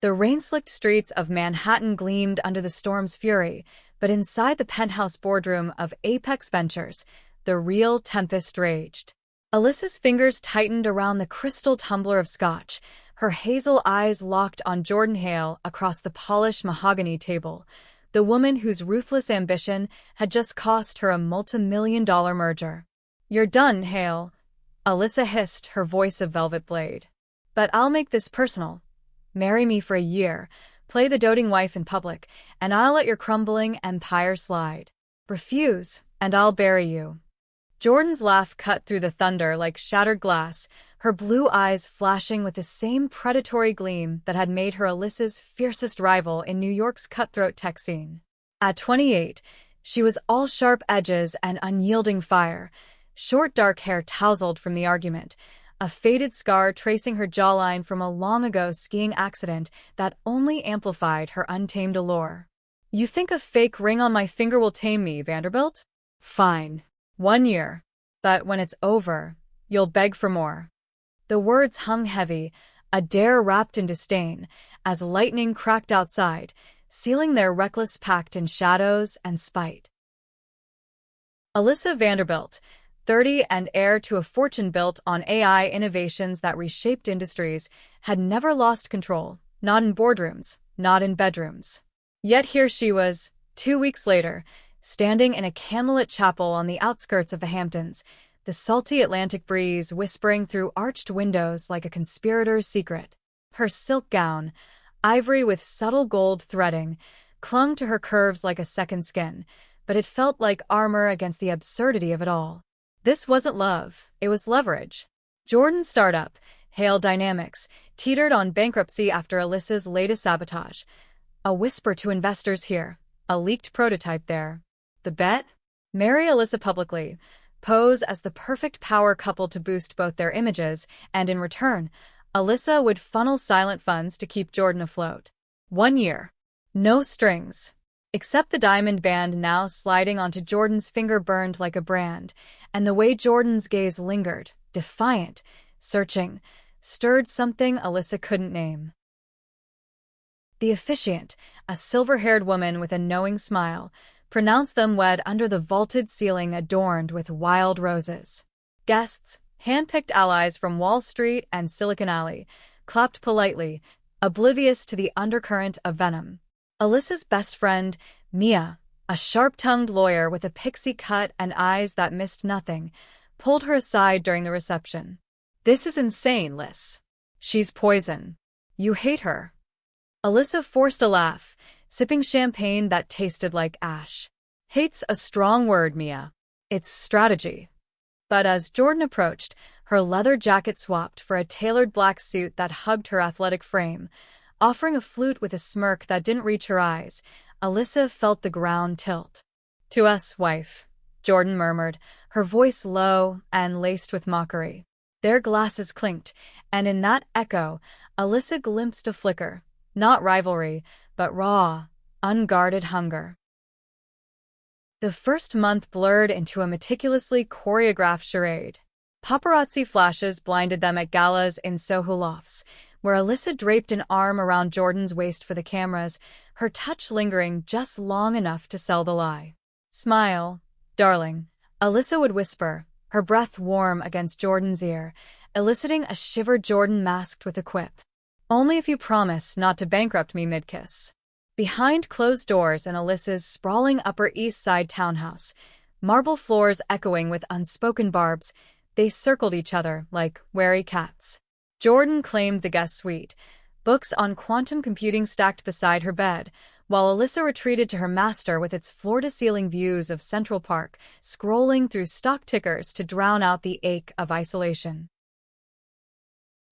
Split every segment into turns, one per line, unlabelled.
The rain-slicked streets of Manhattan gleamed under the storm's fury, but inside the penthouse boardroom of Apex Ventures, the real tempest raged. Alyssa's fingers tightened around the crystal tumbler of scotch, her hazel eyes locked on Jordan Hale across the polished mahogany table, the woman whose ruthless ambition had just cost her a multi-million-dollar merger. "You're done, Hale," Alyssa hissed, her voice a velvet blade. "But I'll make this personal. Marry me for a year, play the doting wife in public, and I'll let your crumbling empire slide. Refuse, and I'll bury you." Jordan's laugh cut through the thunder like shattered glass, her blue eyes flashing with the same predatory gleam that had made her Alyssa's fiercest rival in New York's cutthroat tech scene. At 28, she was all sharp edges and unyielding fire, short dark hair tousled from the argument, a faded scar tracing her jawline from a long-ago skiing accident that only amplified her untamed allure. "You think a fake ring on my finger will tame me, Vanderbilt? Fine. 1 year. But when it's over, you'll beg for more." The words hung heavy, a dare wrapped in disdain, as lightning cracked outside, sealing their reckless pact in shadows and spite. Alyssa Vanderbilt, 30 and heir to a fortune built on AI innovations that reshaped industries, had never lost control, not in boardrooms, not in bedrooms. Yet here she was, 2 weeks later, standing in a candlelit chapel on the outskirts of the Hamptons, the salty Atlantic breeze whispering through arched windows like a conspirator's secret. Her silk gown, ivory with subtle gold threading, clung to her curves like a second skin, but it felt like armor against the absurdity of it all. This wasn't love, it was leverage. Jordan's startup, Hale Dynamics, teetered on bankruptcy after Alyssa's latest sabotage. A whisper to investors here, a leaked prototype there. The bet? Marry Alyssa publicly, pose as the perfect power couple to boost both their images, and in return, Alyssa would funnel silent funds to keep Jordan afloat. 1 year. No strings. Except the diamond band now sliding onto Jordan's finger burned like a brand, and the way Jordan's gaze lingered, defiant, searching, stirred something Alyssa couldn't name. The officiant, a silver-haired woman with a knowing smile, pronounced them wed under the vaulted ceiling adorned with wild roses. Guests, hand-picked allies from Wall Street and Silicon Alley, clapped politely, oblivious to the undercurrent of venom. Alyssa's best friend, Mia, a sharp-tongued lawyer with a pixie cut and eyes that missed nothing, pulled her aside during the reception. "This is insane, Liz. She's poison. You hate her." Alyssa forced a laugh, sipping champagne that tasted like ash. "Hate's a strong word, Mia. It's strategy." But as Jordan approached, her leather jacket swapped for a tailored black suit that hugged her athletic frame, offering a flute with a smirk that didn't reach her eyes. Alyssa felt the ground tilt. "To us, wife," Jordan murmured, her voice low and laced with mockery. Their glasses clinked, and in that echo, Alyssa glimpsed a flicker, not rivalry, but raw, unguarded hunger. The first month blurred into a meticulously choreographed charade. Paparazzi flashes blinded them at galas in Soho lofts, where Alyssa draped an arm around Jordan's waist for the cameras, her touch lingering just long enough to sell the lie. "Smile, darling," Alyssa would whisper, her breath warm against Jordan's ear, eliciting a shiver Jordan masked with a quip. "Only if you promise not to bankrupt me mid-kiss." Behind closed doors in Alyssa's sprawling Upper East Side townhouse, marble floors echoing with unspoken barbs, they circled each other like wary cats. Jordan claimed the guest suite, books on quantum computing stacked beside her bed, while Alyssa retreated to her master with its floor-to-ceiling views of Central Park, scrolling through stock tickers to drown out the ache of isolation.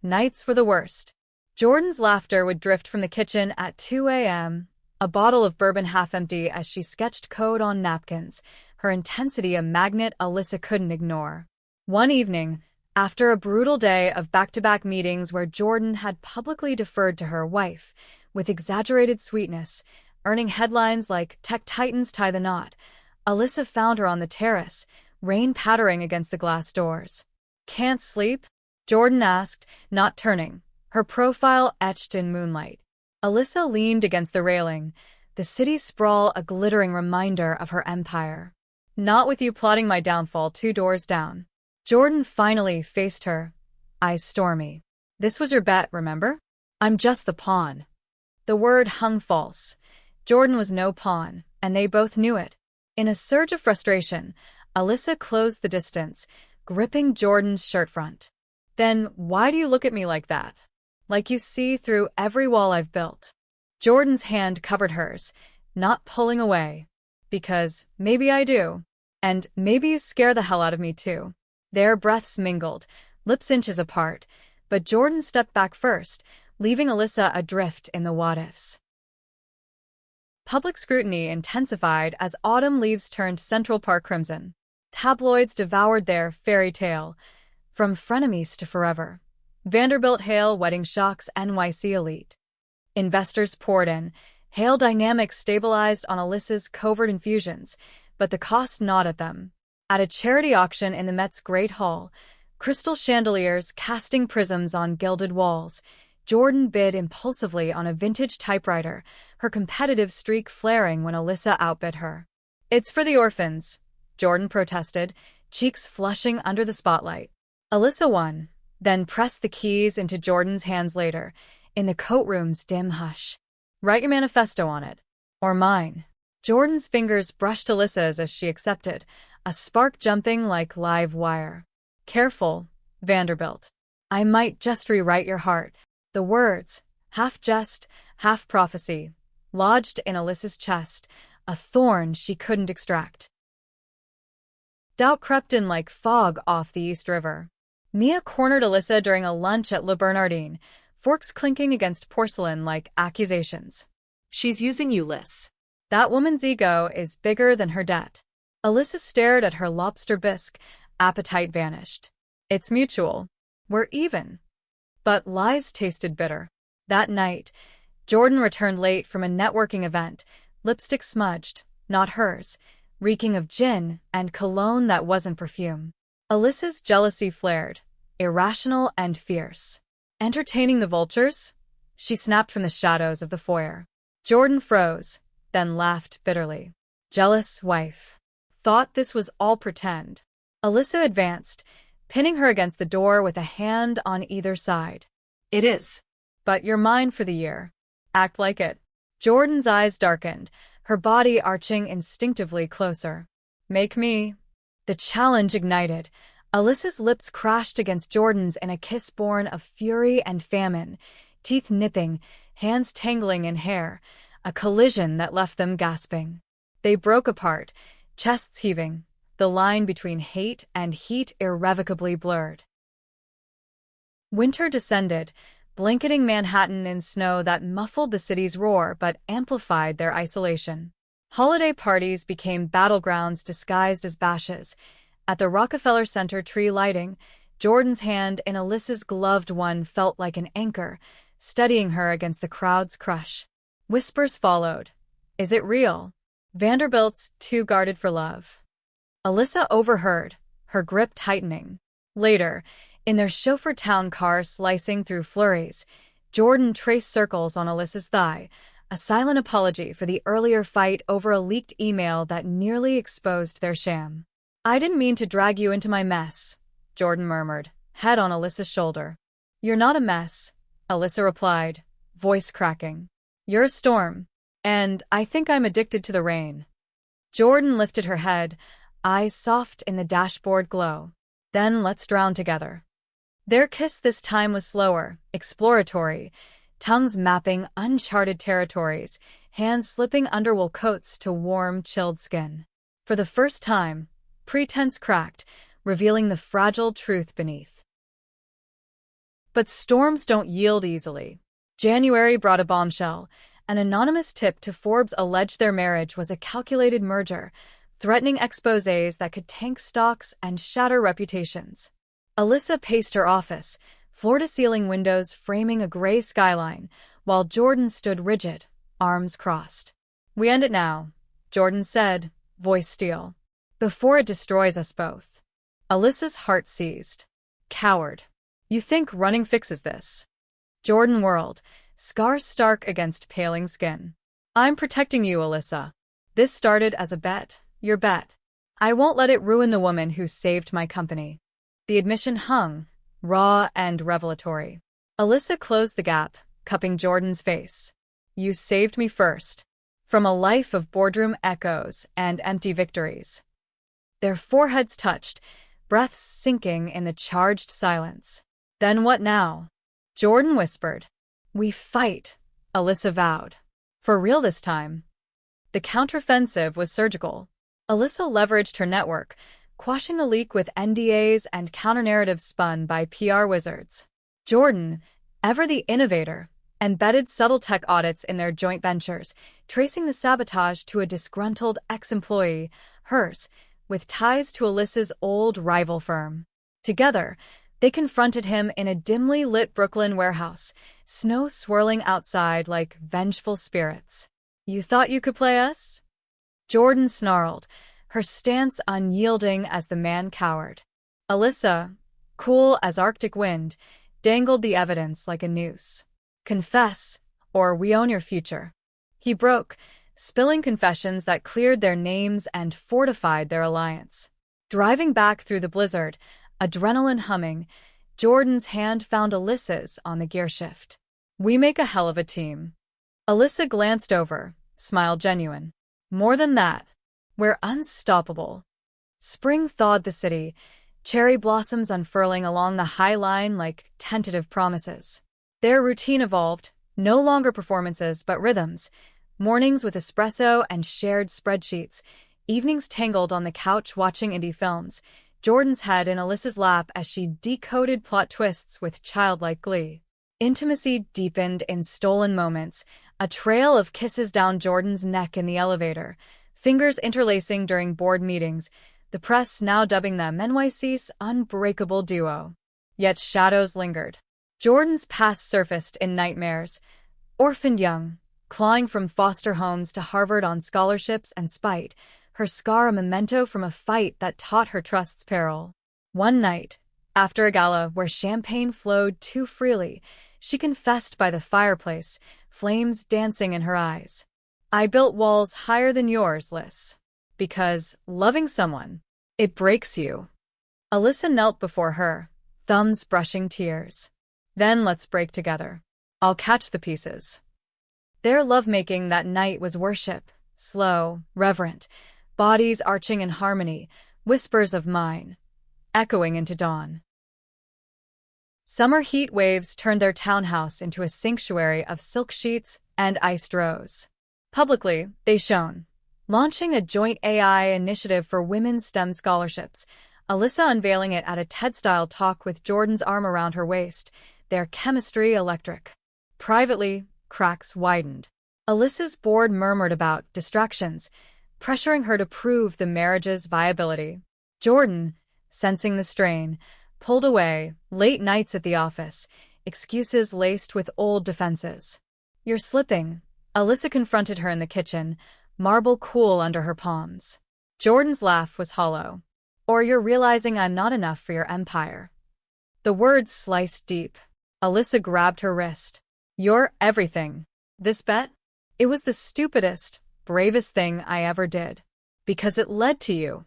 Nights were the worst. Jordan's laughter would drift from the kitchen at 2 a.m., a bottle of bourbon half empty as she sketched code on napkins, her intensity a magnet Alyssa couldn't ignore. One evening, after a brutal day of back-to-back meetings where Jordan had publicly deferred to her wife, with exaggerated sweetness, earning headlines like "Tech Titans Tie the Knot," Alyssa found her on the terrace, rain pattering against the glass doors. "Can't sleep?" Jordan asked, not turning, her profile etched in moonlight. Alyssa leaned against the railing, the city sprawl a glittering reminder of her empire. Not with you plotting my downfall 2 doors down. Jordan finally faced her, eyes stormy. This was your bet, remember? I'm just the pawn. The word hung false. Jordan was no pawn, and they both knew it. In a surge of frustration, Alyssa closed the distance, gripping Jordan's shirt front. Then why do you look at me like that? Like you see through every wall I've built. Jordan's hand covered hers, not pulling away. Because maybe I do. And maybe you scare the hell out of me too. Their breaths mingled, lips inches apart, but Jordan stepped back first, leaving Alyssa adrift in the what-ifs. Public scrutiny intensified as autumn leaves turned Central Park crimson. Tabloids devoured their fairy tale, from frenemies to forever. Vanderbilt hail wedding shocks NYC elite. Investors poured in. Hail dynamics stabilized on Alyssa's covert infusions, but the cost gnawed at them. At a charity auction in the Met's Great Hall, crystal chandeliers casting prisms on gilded walls, Jordan bid impulsively on a vintage typewriter, her competitive streak flaring when Alyssa outbid her. It's for the orphans, Jordan protested, cheeks flushing under the spotlight. Alyssa won, then pressed the keys into Jordan's hands later, in the coat room's dim hush. Write your manifesto on it. Or mine. Jordan's fingers brushed Alyssa's as she accepted, a spark jumping like live wire. Careful, Vanderbilt. I might just rewrite your heart. The words, half jest, half prophecy, lodged in Alyssa's chest, a thorn she couldn't extract. Doubt crept in like fog off the East River. Mia cornered Alyssa during a lunch at Le Bernardin, forks clinking against porcelain like accusations.
She's using you, Liz.
That woman's ego is bigger than her debt. Alyssa stared at her lobster bisque, appetite vanished. It's mutual. We're even. But lies tasted bitter. That night, Jordan returned late from a networking event, lipstick smudged, not hers, reeking of gin and cologne that wasn't perfume. Alyssa's jealousy flared, irrational and fierce. Entertaining the vultures? She snapped from the shadows of the foyer. Jordan froze, then laughed bitterly. Jealous wife. Thought this was all pretend. Alyssa advanced, pinning her against the door with a hand on either side.
It is.
But you're mine for the year. Act like it. Jordan's eyes darkened, her body arching instinctively closer. Make me. The challenge ignited. Alyssa's lips crashed against Jordan's in a kiss born of fury and famine, teeth nipping, hands tangling in hair, a collision that left them gasping. They broke apart, chests heaving, the line between hate and heat irrevocably blurred. Winter descended, blanketing Manhattan in snow that muffled the city's roar but amplified their isolation. Holiday parties became battlegrounds disguised as bashes. At the Rockefeller Center tree lighting, Jordan's hand in Alyssa's gloved one felt like an anchor, steadying her against the crowd's crush. Whispers followed. Is it real? Vanderbilt's too guarded for love. Alyssa overheard, her grip tightening. Later, in their chauffeur town car slicing through flurries, Jordan traced circles on Alyssa's thigh, a silent apology for the earlier fight over a leaked email that nearly exposed their sham. I didn't mean to drag you into my mess, Jordan murmured, head on Alyssa's shoulder. You're not a mess, Alyssa replied, voice cracking. You're a storm, and I think I'm addicted to the rain. Jordan lifted her head, eyes soft in the dashboard glow. Then let's drown together. Their kiss this time was slower, exploratory, tongues mapping uncharted territories, hands slipping under wool coats to warm, chilled skin. For the first time, pretense cracked, revealing the fragile truth beneath. But storms don't yield easily. January brought a bombshell. An anonymous tip to Forbes alleged their marriage was a calculated merger, threatening exposés that could tank stocks and shatter reputations. Alyssa paced her office, floor-to-ceiling windows framing a gray skyline, while Jordan stood rigid, arms crossed. We end it now, Jordan said, voice steel. Before it destroys us both. Alyssa's heart seized. Coward. You think running fixes this? Jordan whirled, scars stark against paling skin. I'm protecting you, Alyssa. This started as a bet, your bet. I won't let it ruin the woman who saved my company. The admission hung, raw and revelatory. Alyssa closed the gap, cupping Jordan's face. You saved me first. From a life of boardroom echoes and empty victories. Their foreheads touched, breaths sinking in the charged silence. Then what now? Jordan whispered. We fight, Alyssa vowed. For real this time. The counteroffensive was surgical. Alyssa leveraged her network, quashing the leak with NDAs and counter-narratives spun by PR wizards. Jordan, ever the innovator, embedded subtle tech audits in their joint ventures, tracing the sabotage to a disgruntled ex-employee, hers, with ties to Alyssa's old rival firm. Together, they confronted him in a dimly lit Brooklyn warehouse, snow swirling outside like vengeful spirits. You thought you could play us? Jordan snarled, her stance unyielding as the man cowered. Alyssa, cool as Arctic wind, dangled the evidence like a noose. Confess, or we own your future. He broke, spilling confessions that cleared their names and fortified their alliance. Driving back through the blizzard, adrenaline humming, Jordan's hand found Alyssa's on the gearshift. We make a hell of a team. Alyssa glanced over, smiled genuine. More than that, we're unstoppable. Spring thawed the city, cherry blossoms unfurling along the High Line like tentative promises. Their routine evolved, no longer performances but rhythms, mornings with espresso and shared spreadsheets, evenings tangled on the couch watching indie films, Jordan's head in Alyssa's lap as she decoded plot twists with childlike glee. Intimacy deepened in stolen moments, a trail of kisses down Jordan's neck in the elevator, fingers interlacing during board meetings, the press now dubbing them NYC's unbreakable duo. Yet shadows lingered. Jordan's past surfaced in nightmares. Orphaned young, clawing from foster homes to Harvard on scholarships and spite, her scar a memento from a fight that taught her trust's peril. One night, after a gala where champagne flowed too freely, she confessed by the fireplace, flames dancing in her eyes. I built walls higher than yours, Liz. Because, loving someone, it breaks you. Alyssa knelt before her, thumbs brushing tears. Then let's break together. I'll catch the pieces. Their lovemaking that night was worship, slow, reverent, bodies arching in harmony, whispers of mine, echoing into dawn. Summer heat waves turned their townhouse into a sanctuary of silk sheets and iced rose. Publicly, they shone, launching a joint AI initiative for women's STEM scholarships, Alyssa unveiling it at a TED-style talk with Jordan's arm around her waist, their chemistry electric. Privately, cracks widened. Alyssa's board murmured about distractions, pressuring her to prove the marriage's viability. Jordan, sensing the strain, pulled away, late nights at the office, excuses laced with old defenses. You're slipping, Alyssa confronted her in the kitchen, marble cool under her palms. Jordan's laugh was hollow. Or you're realizing I'm not enough for your empire. The words sliced deep. Alyssa grabbed her wrist. You're everything. This bet? It was the stupidest, bravest thing I ever did. Because it led to you.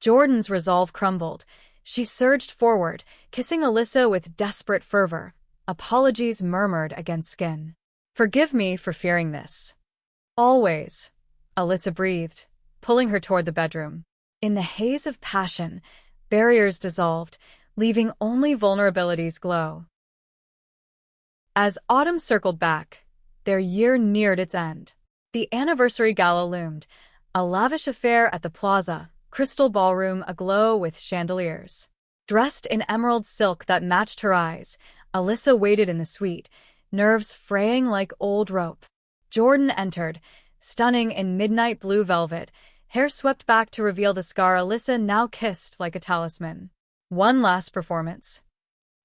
Jordan's resolve crumbled. She surged forward, kissing Alyssa with desperate fervor. Apologies murmured against skin. Forgive me for fearing this. Always, Alyssa breathed, pulling her toward the bedroom. In the haze of passion, barriers dissolved, leaving only vulnerabilities glow. As autumn circled back, their year neared its end. The anniversary gala loomed, a lavish affair at the plaza, crystal ballroom aglow with chandeliers. Dressed in emerald silk that matched her eyes, Alyssa waited in the suite, nerves fraying like old rope. Jordan entered, stunning in midnight blue velvet, hair swept back to reveal the scar Alyssa now kissed like a talisman. One last performance.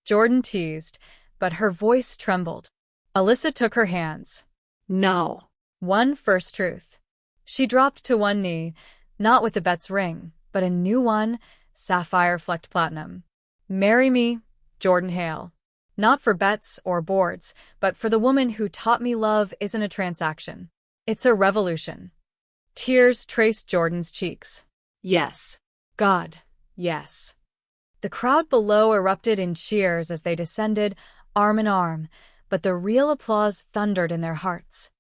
Jordan teased, but her voice trembled. Alyssa took her hands.
No.
One first truth. She dropped to one knee, not with the bet's ring, but a new one, sapphire-flecked platinum. Marry me, Jordan Hale. Not for bets or boards, but for the woman who taught me love isn't a transaction. It's a revolution. Tears traced Jordan's cheeks.
Yes.
God, yes. The crowd below erupted in cheers as they descended, arm in arm, but the real applause thundered in their hearts.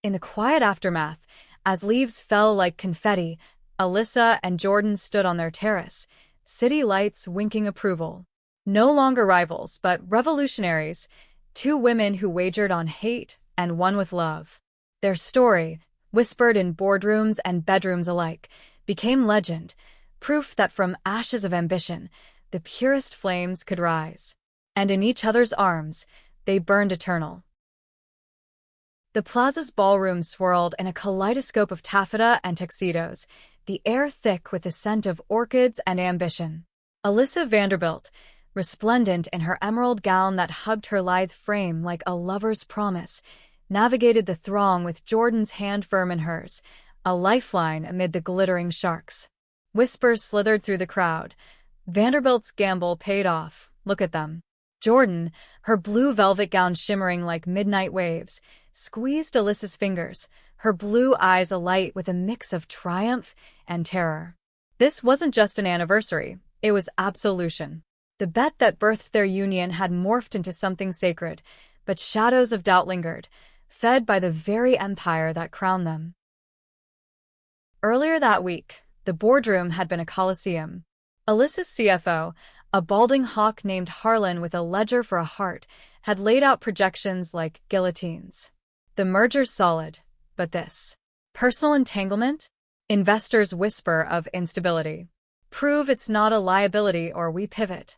In the quiet aftermath, as leaves fell like confetti, Alyssa and Jordan stood on their terrace, city lights winking approval. No longer rivals, but revolutionaries, two women who wagered on hate and won with love. Their story, whispered in boardrooms and bedrooms alike, became legend, proof that from ashes of ambition, the purest flames could rise. And in each other's arms, they burned eternal. The plaza's ballroom swirled in a kaleidoscope of taffeta and tuxedos, the air thick with the scent of orchids and ambition. Alyssa Vanderbilt, resplendent in her emerald gown that hugged her lithe frame like a lover's promise, navigated the throng with Jordan's hand firm in hers, a lifeline amid the glittering sharks. Whispers slithered through the crowd. Vanderbilt's gamble paid off. Look at them. Jordan, her blue velvet gown shimmering like midnight waves, squeezed Alyssa's fingers, her blue eyes alight with a mix of triumph and terror. This wasn't just an anniversary, it was absolution. The bet that birthed their union had morphed into something sacred, but shadows of doubt lingered, fed by the very empire that crowned them. Earlier that week, the boardroom had been a coliseum. Alyssa's CFO, a balding hawk named Harlan with a ledger for a heart, had laid out projections like guillotines. The merger's solid, but this. Personal entanglement? Investors whisper of instability. Prove it's not a liability or we pivot.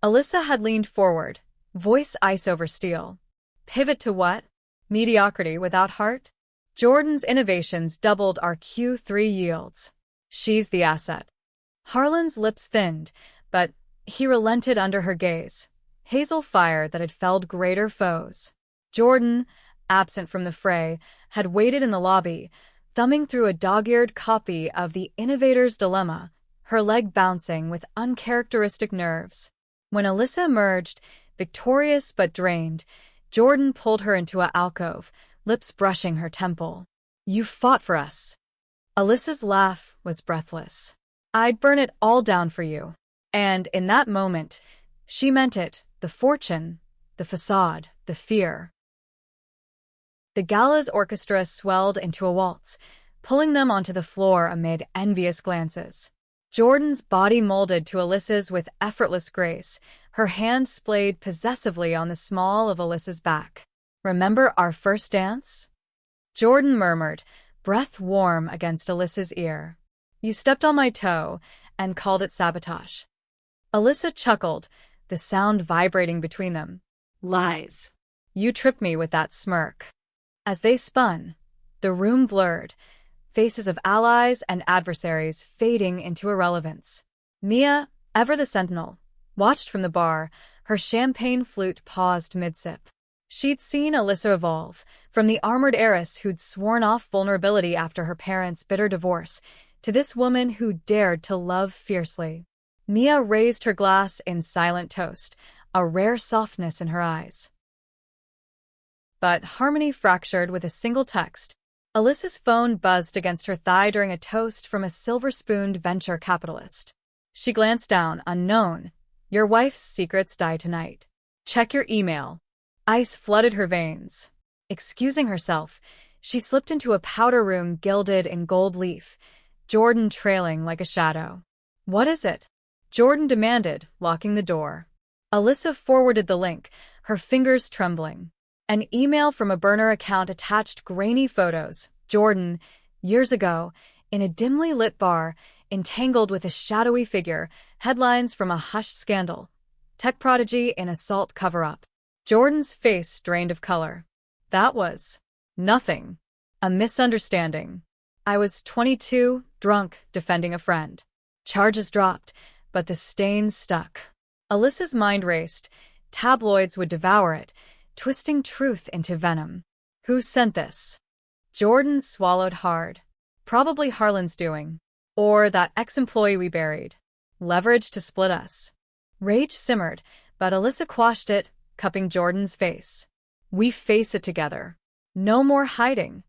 Alyssa had leaned forward, voice ice over steel. Pivot to what? Mediocrity without heart? Jordan's innovations doubled our Q3 yields. She's the asset. Harlan's lips thinned, but he relented under her gaze. Hazel fire that had felled greater foes. Jordan, absent from the fray, had waited in the lobby, thumbing through a dog-eared copy of The Innovator's Dilemma, her leg bouncing with uncharacteristic nerves. When Alyssa emerged, victorious but drained, Jordan pulled her into an alcove, lips brushing her temple. You fought for us. Alyssa's laugh was breathless. I'd burn it all down for you. And in that moment, she meant it, the fortune, the facade, the fear. The gala's orchestra swelled into a waltz, pulling them onto the floor amid envious glances. Jordan's body molded to Alyssa's with effortless grace, her hand splayed possessively on the small of Alyssa's back. Remember our first dance? Jordan murmured, breath warm against Alyssa's ear. You stepped on my toe and called it sabotage. Alyssa chuckled, the sound vibrating between them.
Lies.
You tricked me with that smirk. As they spun, the room blurred, faces of allies and adversaries fading into irrelevance. Mia, ever the sentinel, watched from the bar, her champagne flute paused mid-sip. She'd seen Alyssa evolve, from the armored heiress who'd sworn off vulnerability after her parents' bitter divorce, to this woman who dared to love fiercely. Mia raised her glass in silent toast, a rare softness in her eyes. But harmony fractured with a single text. Alyssa's phone buzzed against her thigh during a toast from a silver-spooned venture capitalist. She glanced down, unknown. Your wife's secrets die tonight. Check your email. Ice flooded her veins. Excusing herself, she slipped into a powder room gilded in gold leaf, Jordan trailing like a shadow. What is it? Jordan demanded, locking the door. Alyssa forwarded the link, her fingers trembling. An email from a burner account attached grainy photos. Jordan, years ago, in a dimly lit bar, entangled with a shadowy figure, headlines from a hushed scandal. Tech prodigy in assault cover-up. Jordan's face drained of color. That was nothing. A misunderstanding. I was 22, drunk, defending a friend. Charges dropped, but the stains stuck. Alyssa's mind raced. Tabloids would devour it, twisting truth into venom. Who sent this? Jordan swallowed hard. Probably Harlan's doing. Or that ex-employee we buried. Leverage to split us. Rage simmered, but Alyssa quashed it, cupping Jordan's face. "We face it together. No more hiding."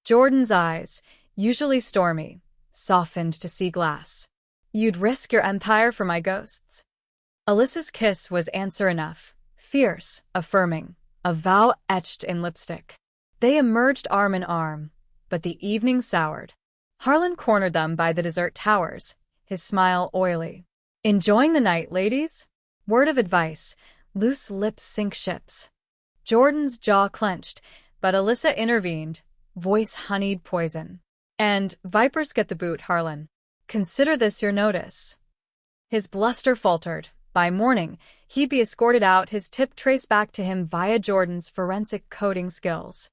Jordan's eyes, usually stormy, softened to sea glass. "You'd risk your empire for my ghosts?" Alyssa's kiss was answer enough, fierce, affirming, a vow etched in lipstick. They emerged arm in arm, but the evening soured. Harlan cornered them by the dessert towers, his smile oily. "Enjoying the night, ladies?" Word of advice, loose lips sink ships. Jordan's jaw clenched, but Alyssa intervened, voice honeyed poison. "And vipers get the boot, Harlan. Consider this your notice." His bluster faltered. By morning, he'd be escorted out, his tip traced back to him via Jordan's forensic coding skills.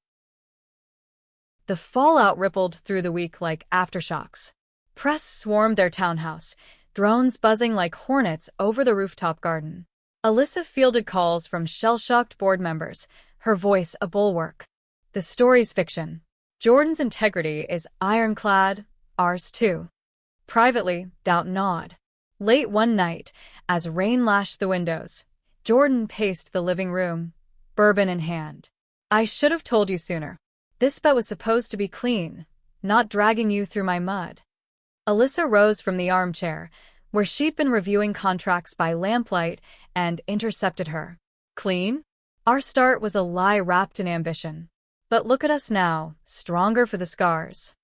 The fallout rippled through the week like aftershocks. Press swarmed their townhouse, drones buzzing like hornets over the rooftop garden. Alyssa fielded calls from shell-shocked board members, her voice a bulwark. "The story's fiction. Jordan's integrity is ironclad, ours too." Privately, doubt gnawed. Late one night, as rain lashed the windows, Jordan paced the living room, bourbon in hand. "I should have told you sooner. This bet was supposed to be clean, not dragging you through my mud." Alyssa rose from the armchair, where she'd been reviewing contracts by lamplight, and intercepted her. "Clean? Our start was a lie wrapped in ambition. But look at us now, stronger for the scars."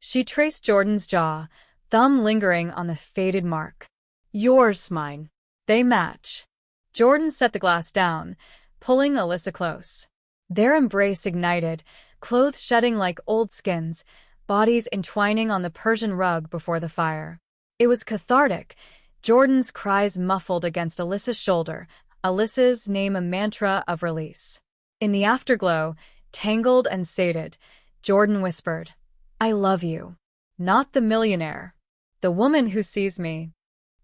She traced Jordan's jaw, thumb lingering on the faded mark. "Yours, mine. They match." Jordan set the glass down, pulling Alyssa close. Their embrace ignited, clothes shedding like old skins, bodies entwining on the Persian rug before the fire. It was cathartic, Jordan's cries muffled against Alyssa's shoulder, Alyssa's name a mantra of release. In the afterglow, tangled and sated, Jordan whispered, "I love you. Not the millionaire. The woman who sees me."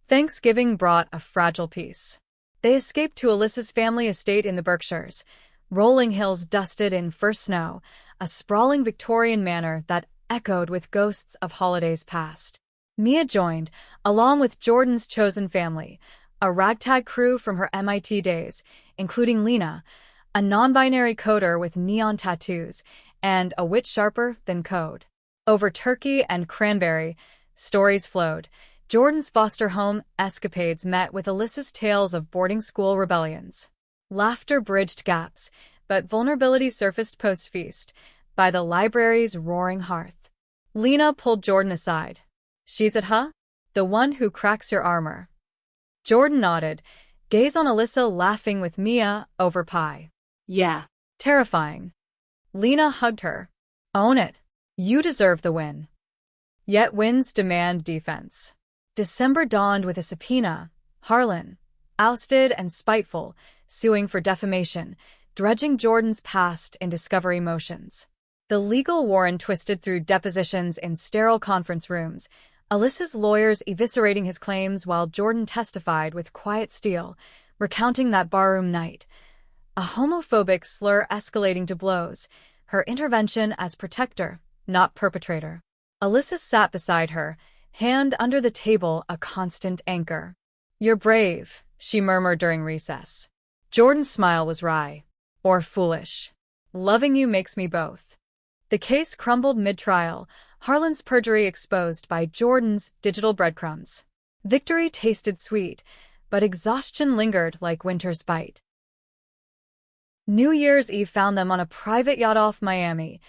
Thanksgiving brought a fragile peace. They escaped to Alyssa's family estate in the Berkshires, rolling hills dusted in first snow, a sprawling Victorian manor that echoed with ghosts of holidays past. Mia joined, along with Jordan's chosen family, a ragtag crew from her MIT days, including Lena, a non-binary coder with neon tattoos, and a wit sharper than code. Over turkey and cranberry, stories flowed. Jordan's foster home escapades met with Alyssa's tales of boarding school rebellions. Laughter bridged gaps, but vulnerability surfaced post-feast, by the library's roaring hearth. Lena pulled Jordan aside. "She's it, huh? The one who cracks your armor." Jordan nodded, gaze on Alyssa laughing with Mia over pie.
"Yeah."
Terrifying. Lena hugged her. "Own it. You deserve the win." Yet wins demand defense. December dawned with a subpoena. Harlan, ousted and spiteful, suing for defamation, dredging Jordan's past in discovery motions. The legal warren twisted through depositions in sterile conference rooms, Alyssa's lawyers eviscerating his claims while Jordan testified with quiet steel, recounting that barroom night. A homophobic slur escalating to blows, her intervention as protector, not perpetrator. Alyssa sat beside her, hand under the table a constant anchor. "You're brave," she murmured during recess. Jordan's smile was wry. "Or foolish. Loving you makes me both." The case crumbled mid-trial, Harlan's perjury exposed by Jordan's digital breadcrumbs. Victory tasted sweet, but exhaustion lingered like winter's bite. New Year's Eve found them on a private yacht off Miami,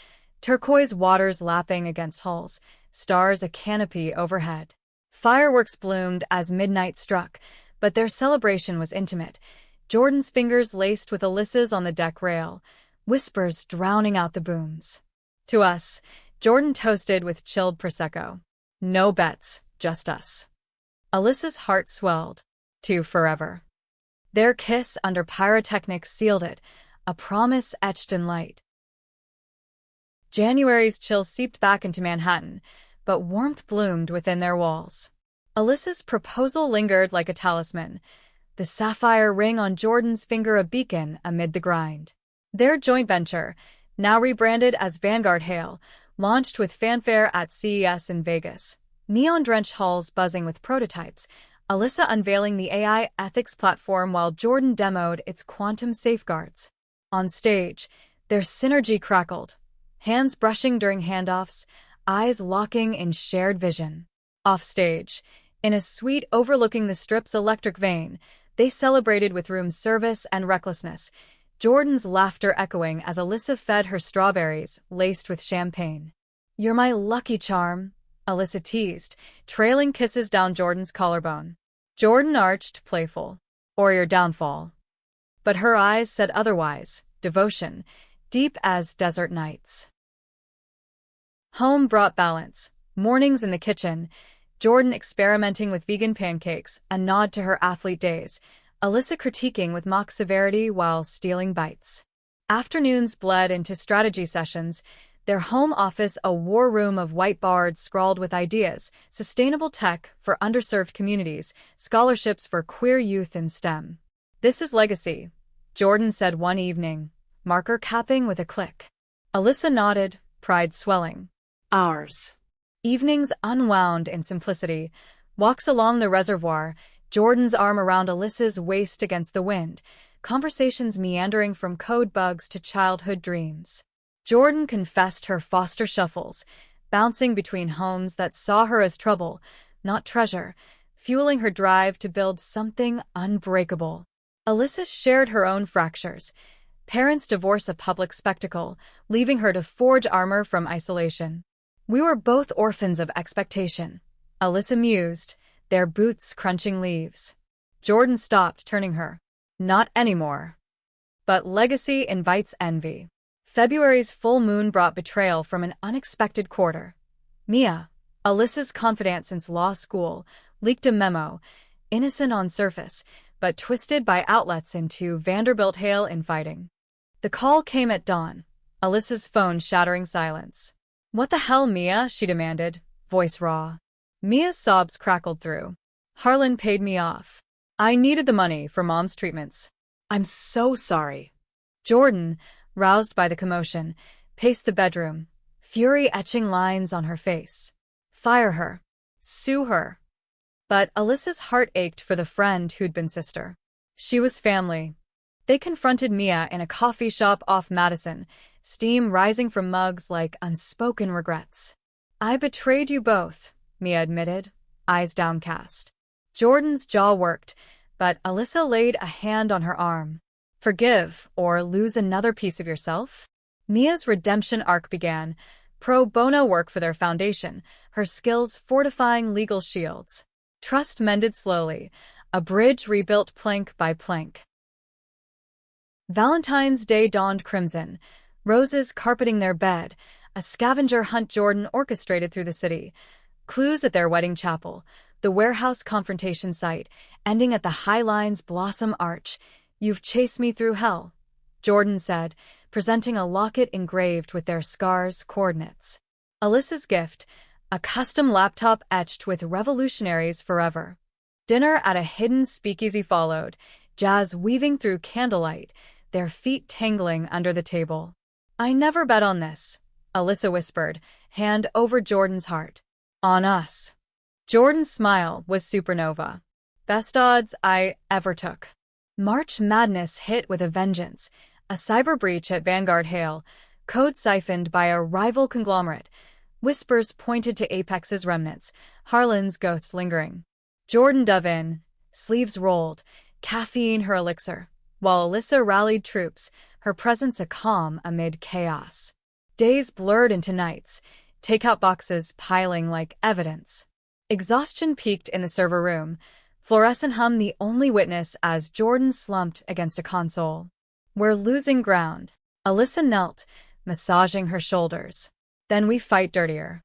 turquoise waters lapping against hulls, stars a canopy overhead. Fireworks bloomed as midnight struck, but their celebration was intimate, Jordan's fingers laced with Alyssa's on the deck rail, whispers drowning out the booms. To us, Jordan toasted with chilled Prosecco. No bets, just us. Alyssa's heart swelled. To forever. Their kiss under pyrotechnics sealed it, a promise etched in light. January's chill seeped back into Manhattan, but warmth bloomed within their walls. Alyssa's proposal lingered like a talisman, the sapphire ring on Jordan's finger a beacon amid the grind. Their joint venture, now rebranded as Vanguard Hail, launched with fanfare at CES in Vegas. Neon-drenched halls buzzing with prototypes, Alyssa unveiling the AI ethics platform while Jordan demoed its quantum safeguards. On stage, their synergy crackled, hands brushing during handoffs, eyes locking in shared vision. Offstage, in a suite overlooking the Strip's electric vein, they celebrated with room service and recklessness, Jordan's laughter echoing as Alyssa fed her strawberries laced with champagne. "You're my lucky charm," Alyssa teased, trailing kisses down Jordan's collarbone. Jordan arched, playful. "Or your downfall." But her eyes said otherwise, devotion, deep as desert nights. Home brought balance. Mornings in the kitchen, Jordan experimenting with vegan pancakes, a nod to her athlete days, Alyssa critiquing with mock severity while stealing bites. Afternoons bled into strategy sessions, their home office a war room of whiteboards scrawled with ideas, sustainable tech for underserved communities, scholarships for queer youth in STEM. "This is legacy," Jordan said one evening, marker capping with a click. Alyssa nodded, pride swelling.
Ours.
Evenings unwound in simplicity, walks along the reservoir, Jordan's arm around Alyssa's waist against the wind, conversations meandering from code bugs to childhood dreams. Jordan confessed her foster shuffles, bouncing between homes that saw her as trouble, not treasure, fueling her drive to build something unbreakable. Alyssa shared her own fractures. Parents' divorce a public spectacle, leaving her to forge armor from isolation. "We were both orphans of expectation," Alyssa mused, their boots crunching leaves. Jordan stopped, turning her. "Not anymore." But legacy invites envy. February's full moon brought betrayal from an unexpected quarter. Mia, Alyssa's confidant since law school, leaked a memo, innocent on surface, but twisted by outlets into Vanderbilt hail infighting. The call came at dawn, Alyssa's phone shattering silence. "What the hell, Mia?" she demanded, voice raw. Mia's sobs crackled through. "Harlan paid me off. I needed the money for Mom's treatments."
I'm so sorry.
Jordan, roused by the commotion, paced the bedroom, fury etching lines on her face. Fire her. Sue her. But Alyssa's heart ached for the friend who'd been sister. She was family. They confronted Mia in a coffee shop off Madison, steam rising from mugs like unspoken regrets. "I betrayed you both," Mia admitted, eyes downcast. Jordan's jaw worked, but Alyssa laid a hand on her arm. "Forgive, or lose another piece of yourself?" Mia's redemption arc began, pro bono work for their foundation, her skills fortifying legal shields. Trust mended slowly, a bridge rebuilt plank by plank. Valentine's Day dawned crimson, roses carpeting their bed, a scavenger hunt Jordan orchestrated through the city, clues at their wedding chapel, the warehouse confrontation site, ending at the High Line's Blossom Arch. "You've chased me through hell," Jordan said, presenting a locket engraved with their scars' coordinates. Alyssa's gift, a custom laptop etched with revolutionaries forever. Dinner at a hidden speakeasy followed, jazz weaving through candlelight, their feet tangling under the table. "I never bet on this," Alyssa whispered, hand over Jordan's heart. "On us." Jordan's smile was supernova. "Best odds I ever took." March Madness hit with a vengeance, a cyber breach at Vanguard Hale, code siphoned by a rival conglomerate. Whispers pointed to Apex's remnants, Harlan's ghost lingering. Jordan dove in, sleeves rolled, caffeine her elixir, while Alyssa rallied troops, her presence a calm amid chaos. Days blurred into nights, takeout boxes piling like evidence. Exhaustion peaked in the server room, fluorescent hum the only witness as Jordan slumped against a console. "We're losing ground." Alyssa knelt, massaging her shoulders. "Then we fight dirtier."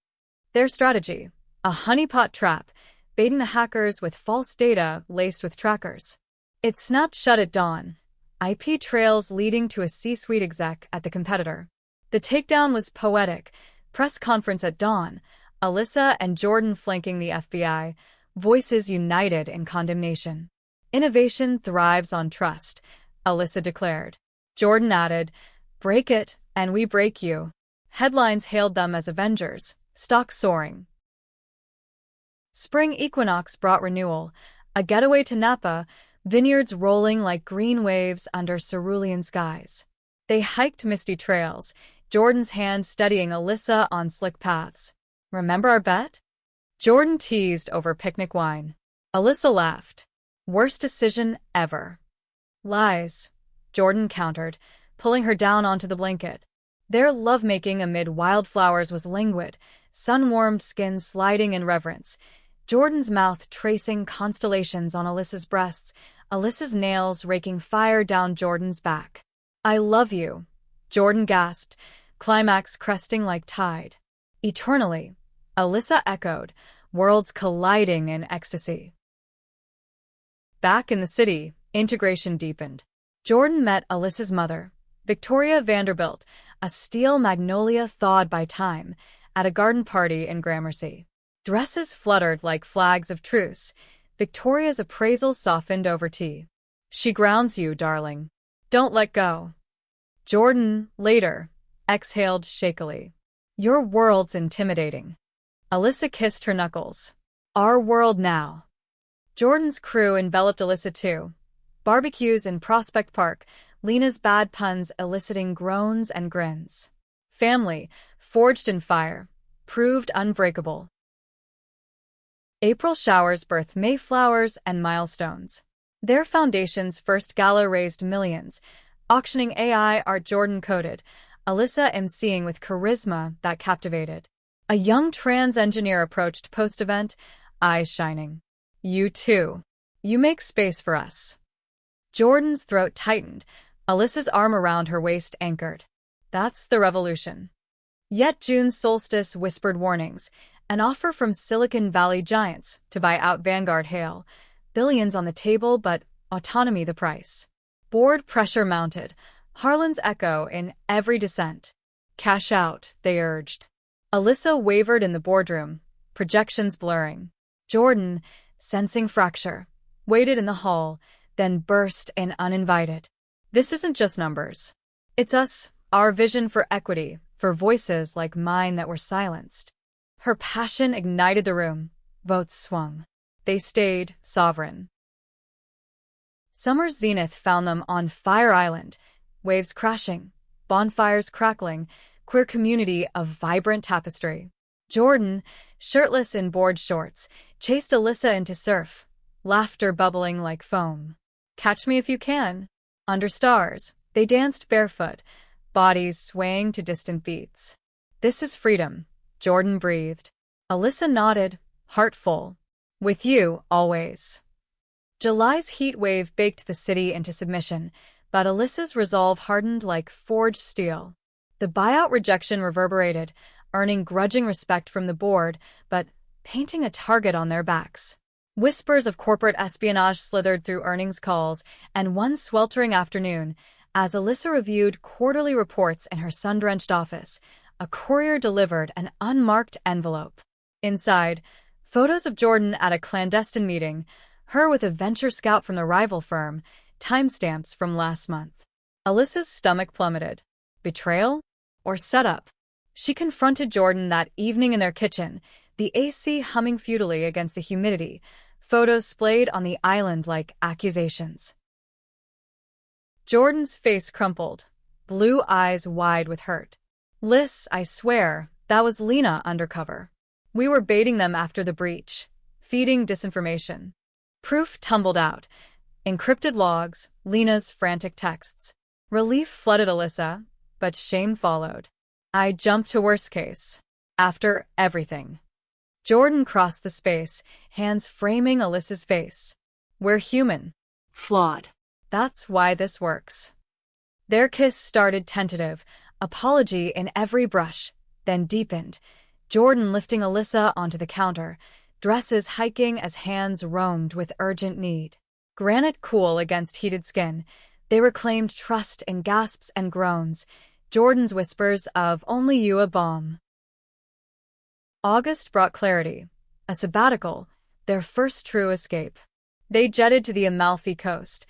Their strategy, a honeypot trap, baiting the hackers with false data laced with trackers. It snapped shut at dawn, IP trails leading to a C-suite exec at the competitor. The takedown was poetic, press conference at dawn, Alyssa and Jordan flanking the FBI, voices united in condemnation. "Innovation thrives on trust," Alyssa declared. Jordan added, "Break it, and we break you." Headlines hailed them as Avengers, stocks soaring. Spring equinox brought renewal, A getaway to Napa, vineyards rolling like green waves under cerulean skies. They hiked misty trails, Jordan's hand steadying Alyssa on slick paths. Remember our bet? Jordan teased over picnic wine. Alyssa laughed. Worst decision ever. Lies, Jordan countered, pulling her down onto the blanket. Their lovemaking amid wildflowers was languid, sun-warmed skin sliding in reverence, Jordan's mouth tracing constellations on Alyssa's breasts, Alyssa's nails raking fire down Jordan's back. I love you, Jordan gasped, climax cresting like tide. Eternally, Alyssa echoed, worlds colliding in ecstasy. Back in the city, integration deepened. Jordan met Alyssa's mother, Victoria Vanderbilt, a steel magnolia thawed by time, at a garden party in Gramercy. Dresses fluttered like flags of truce. Victoria's appraisal softened over tea. She grounds you, darling. Don't let go. Jordan, later, exhaled shakily. Your world's intimidating. Alyssa kissed her knuckles. Our world now. Jordan's crew enveloped Alyssa too. Barbecues in Prospect Park, Lena's bad puns eliciting groans and grins. Family, forged in fire, proved unbreakable. April showers birth Mayflowers and milestones. Their foundation's first gala raised millions, auctioning AI art Jordan coded, Alyssa emceeing with charisma that captivated. A young trans engineer approached post-event, eyes shining. You too. You make space for us. Jordan's throat tightened, Alyssa's arm around her waist anchored. That's the revolution. Yet June's solstice whispered warnings, an offer from Silicon Valley giants to buy out Vanguard Hail, billions on the table but autonomy the price. Board pressure mounted, Harlan's echo in every dissent. Cash out, they urged. Alyssa wavered in the boardroom, projections blurring. Jordan, sensing fracture, waited in the hall, then burst in uninvited. This isn't just numbers. It's us, our vision for equity, for voices like mine that were silenced. Her passion ignited the room. Votes swung. They stayed sovereign. Summer's zenith found them on Fire Island, waves crashing, bonfires crackling, queer community of vibrant tapestry. Jordan, shirtless in board shorts, chased Alyssa into surf, laughter bubbling like foam. Catch me if you can. Under stars, they danced barefoot, bodies swaying to distant beats. This is freedom, Jordan breathed. Alyssa nodded, heart full. With you, always. July's heat wave baked the city into submission, but Alyssa's resolve hardened like forged steel. The buyout rejection reverberated, earning grudging respect from the board, but painting a target on their backs. Whispers of corporate espionage slithered through earnings calls, and one sweltering afternoon, as Alyssa reviewed quarterly reports in her sun-drenched office, a courier delivered an unmarked envelope. Inside, photos of Jordan at a clandestine meeting, her with a venture scout from the rival firm, timestamps from last month. Alyssa's stomach plummeted. Betrayal? Or setup? She confronted Jordan that evening in their kitchen, the AC humming futilely against the humidity, photos splayed on the island like accusations. Jordan's face crumpled, blue eyes wide with hurt. Liz, I swear, that was Lena undercover. We were baiting them after the breach, feeding disinformation. Proof tumbled out. Encrypted logs, Lena's frantic texts. Relief flooded Alyssa, but shame followed. I jumped to worst case. After everything. Jordan crossed the space, hands framing Alyssa's face. We're human.
Flawed.
That's why this works. Their kiss started tentative, apology in every brush, then deepened, Jordan lifting Alyssa onto the counter, dresses hiking as hands roamed with urgent need. Granite cool against heated skin, they reclaimed trust in gasps and groans, Jordan's whispers of only you a balm. August brought clarity, a sabbatical, their first true escape. They jetted to the Amalfi Coast,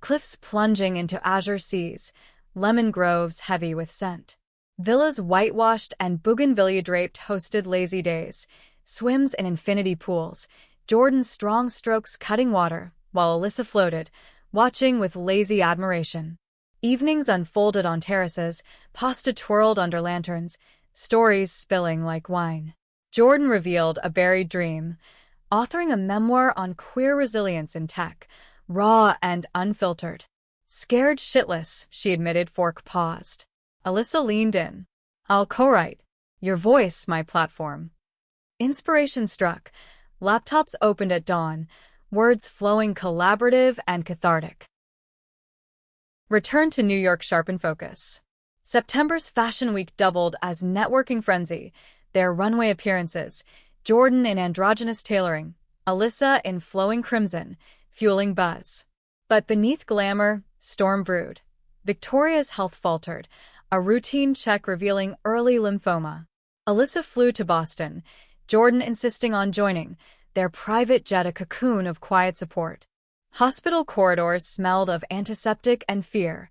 cliffs plunging into azure seas, lemon groves heavy with scent. Villas whitewashed and bougainvillea-draped hosted lazy days, swims in infinity pools, Jordan's strong strokes cutting water, while Alyssa floated, watching with lazy admiration. Evenings unfolded on terraces, pasta twirled under lanterns, stories spilling like wine. Jordan revealed a buried dream, authoring a memoir on queer resilience in tech, raw and unfiltered. Scared shitless, she admitted. Fork paused. Alyssa leaned in. I'll co-write. Your voice, my platform. Inspiration struck. Laptops opened at dawn, words flowing collaborative and cathartic. Return to New York sharpened focus. September's Fashion Week doubled as networking frenzy, their runway appearances, Jordan in androgynous tailoring, Alyssa in flowing crimson, fueling buzz. But beneath glamour, storm brewed. Victoria's health faltered, a routine check revealing early lymphoma. Alyssa flew to Boston, Jordan insisting on joining, their private jet a cocoon of quiet support. Hospital corridors smelled of antiseptic and fear.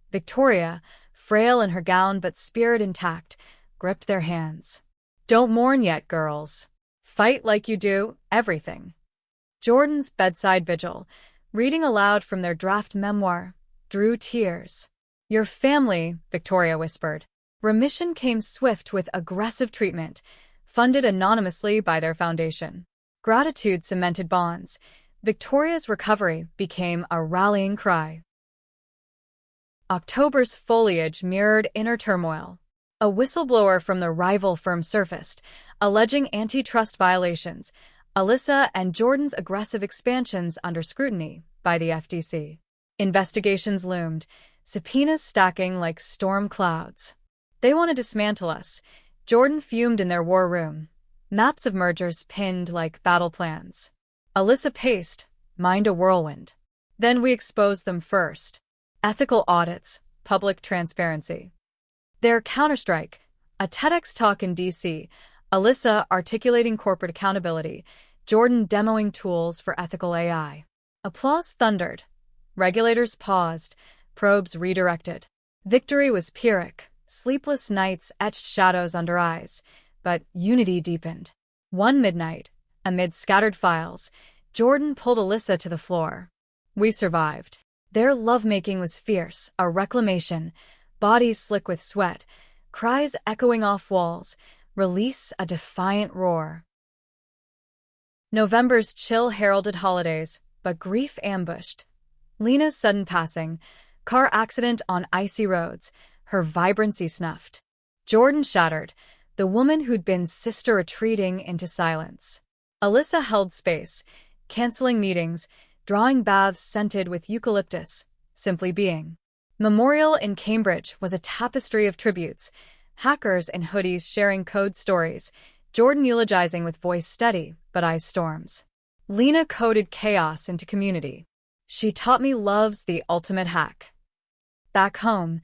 Victoria, frail in her gown but spirit intact, gripped their hands. Don't mourn yet, girls. Fight like you do everything. Jordan's bedside vigil, reading aloud from their draft memoir, drew tears. Your family, Victoria whispered. Remission came swift with aggressive treatment, funded anonymously by their foundation. Gratitude cemented bonds. Victoria's recovery became a rallying cry. October's foliage mirrored inner turmoil. A whistleblower from the rival firm surfaced, alleging antitrust violations, Alyssa and Jordan's aggressive expansions under scrutiny by the FTC. Investigations loomed, subpoenas stacking like storm clouds. They want to dismantle us, Jordan fumed in their war room. Maps of mergers pinned like battle plans. Alyssa paced, mind a whirlwind. Then we exposed them first. Ethical audits, public transparency. Their counterstrike, a TEDx talk in D.C., Alyssa articulating corporate accountability, Jordan demoing tools for ethical AI. Applause thundered. Regulators paused, probes redirected. Victory was Pyrrhic, sleepless nights etched shadows under eyes, but unity deepened. One midnight, amid scattered files, Jordan pulled Alyssa to the floor. We survived. Their lovemaking was fierce, a reclamation, bodies slick with sweat, cries echoing off walls, release a defiant roar. November's chill heralded holidays, but grief ambushed. Lena's sudden passing, car accident on icy roads, her vibrancy snuffed. Jordan shattered, the woman who'd been sister retreating into silence. Alyssa held space, canceling meetings, drawing baths scented with eucalyptus, simply being. Memorial in Cambridge was a tapestry of tributes, hackers in hoodies sharing code stories, Jordan eulogizing with voice steady but eyes storms. Lena coded chaos into community. She taught me love's the ultimate hack. Back home,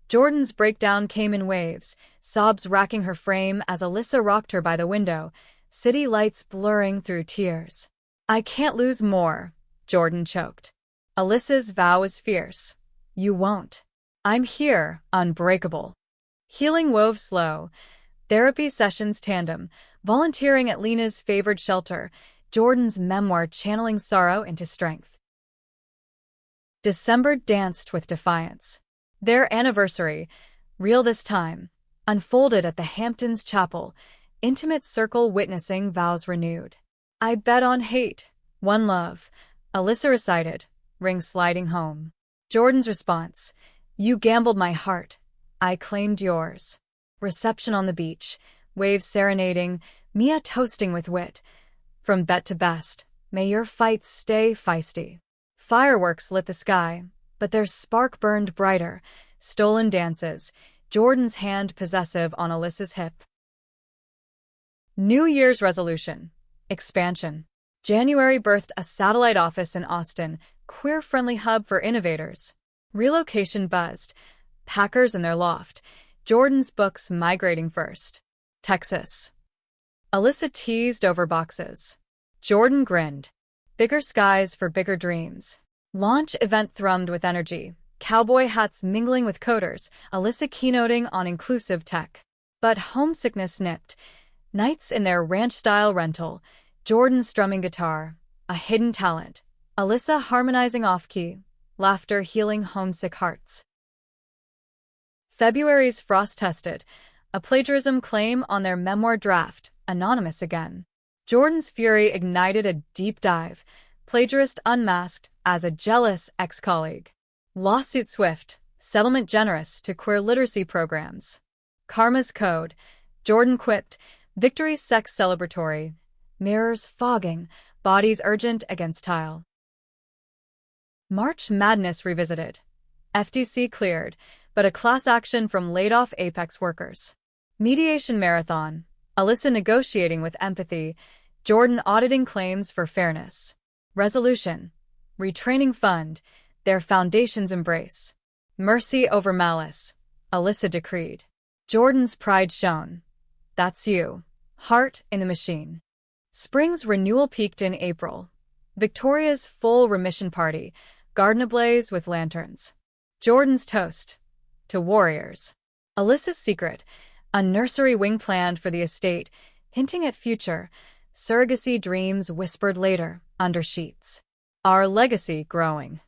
Jordan's breakdown came in waves, sobs racking her frame as Alyssa rocked her by the window, city lights blurring through tears. I can't lose more, Jordan choked. Alyssa's vow was fierce. You won't. I'm here, unbreakable. Healing wove slow. Therapy sessions tandem, volunteering at Lena's favored shelter, Jordan's memoir channeling sorrow into strength. December danced with defiance. Their anniversary, real this time, unfolded at the Hamptons Chapel, intimate circle witnessing vows renewed. I bet on hate, one love, Alyssa recited, ring sliding home. Jordan's response, you gambled my heart, I claimed yours. Reception on the beach, waves serenading, Mia toasting with wit. From bet to best, may your fights stay feisty. Fireworks lit the sky, but their spark burned brighter, stolen dances, Jordan's hand possessive on Alyssa's hip. New Year's resolution. Expansion. January birthed a satellite office in Austin, queer-friendly hub for innovators. Relocation buzzed. Packers in their loft. Jordan's books migrating first. Texas. Alyssa teased over boxes. Jordan grinned. Bigger skies for bigger dreams. Launch event thrummed with energy. Cowboy hats mingling with coders. Alyssa keynoting on inclusive tech. But homesickness nipped. Nights in their ranch-style rental. Jordan strumming guitar, a hidden talent. Alyssa harmonizing off-key, laughter healing homesick hearts. February's frost-tested, a plagiarism claim on their memoir draft, anonymous again. Jordan's fury ignited a deep dive, plagiarist unmasked as a jealous ex-colleague. Lawsuit swift, settlement generous to queer literacy programs. Karma's code, Jordan quipped, victory sex celebratory, mirrors fogging, bodies urgent against tile. March Madness revisited. FTC cleared, but a class action from laid-off Apex workers. Mediation marathon, Alyssa negotiating with empathy, Jordan auditing claims for fairness. Resolution, retraining fund, their foundation's embrace. Mercy over malice, Alyssa decreed. Jordan's pride shone. That's you. Heart in the machine. Spring's renewal peaked in April. Victoria's full remission party, garden ablaze with lanterns. Jordan's toast. To warriors. Alyssa's secret. A nursery wing planned for the estate, hinting at future. Surrogacy dreams whispered later, under sheets. Our legacy growing.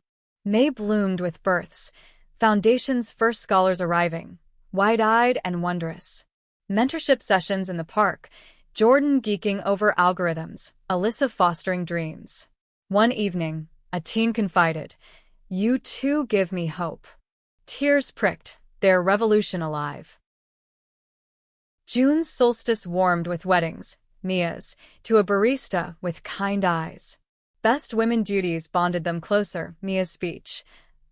May bloomed with births. Foundation's first scholars arriving. Wide-eyed and wondrous. Mentorship sessions in the park. Jordan geeking over algorithms. Alyssa fostering dreams. One evening, a teen confided, "You too give me hope." Tears pricked, their revolution alive. June's solstice warmed with weddings, Mia's, to a barista with kind eyes. Best women duties bonded them closer, Mia's speech.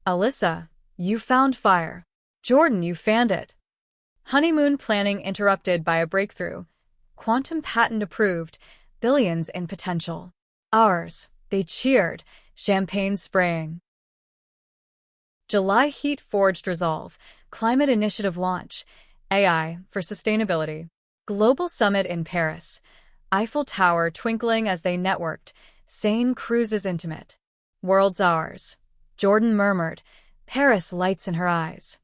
Alyssa, you found fire. Jordan, you fanned it. Honeymoon planning interrupted by a breakthrough. Quantum patent approved, billions in potential. Ours, they cheered, champagne spraying. July heat forged resolve, climate initiative launch, AI for sustainability. Global summit in Paris. Eiffel Tower twinkling as they networked, sane cruises intimate. World's ours. Jordan murmured, Paris lights in her eyes.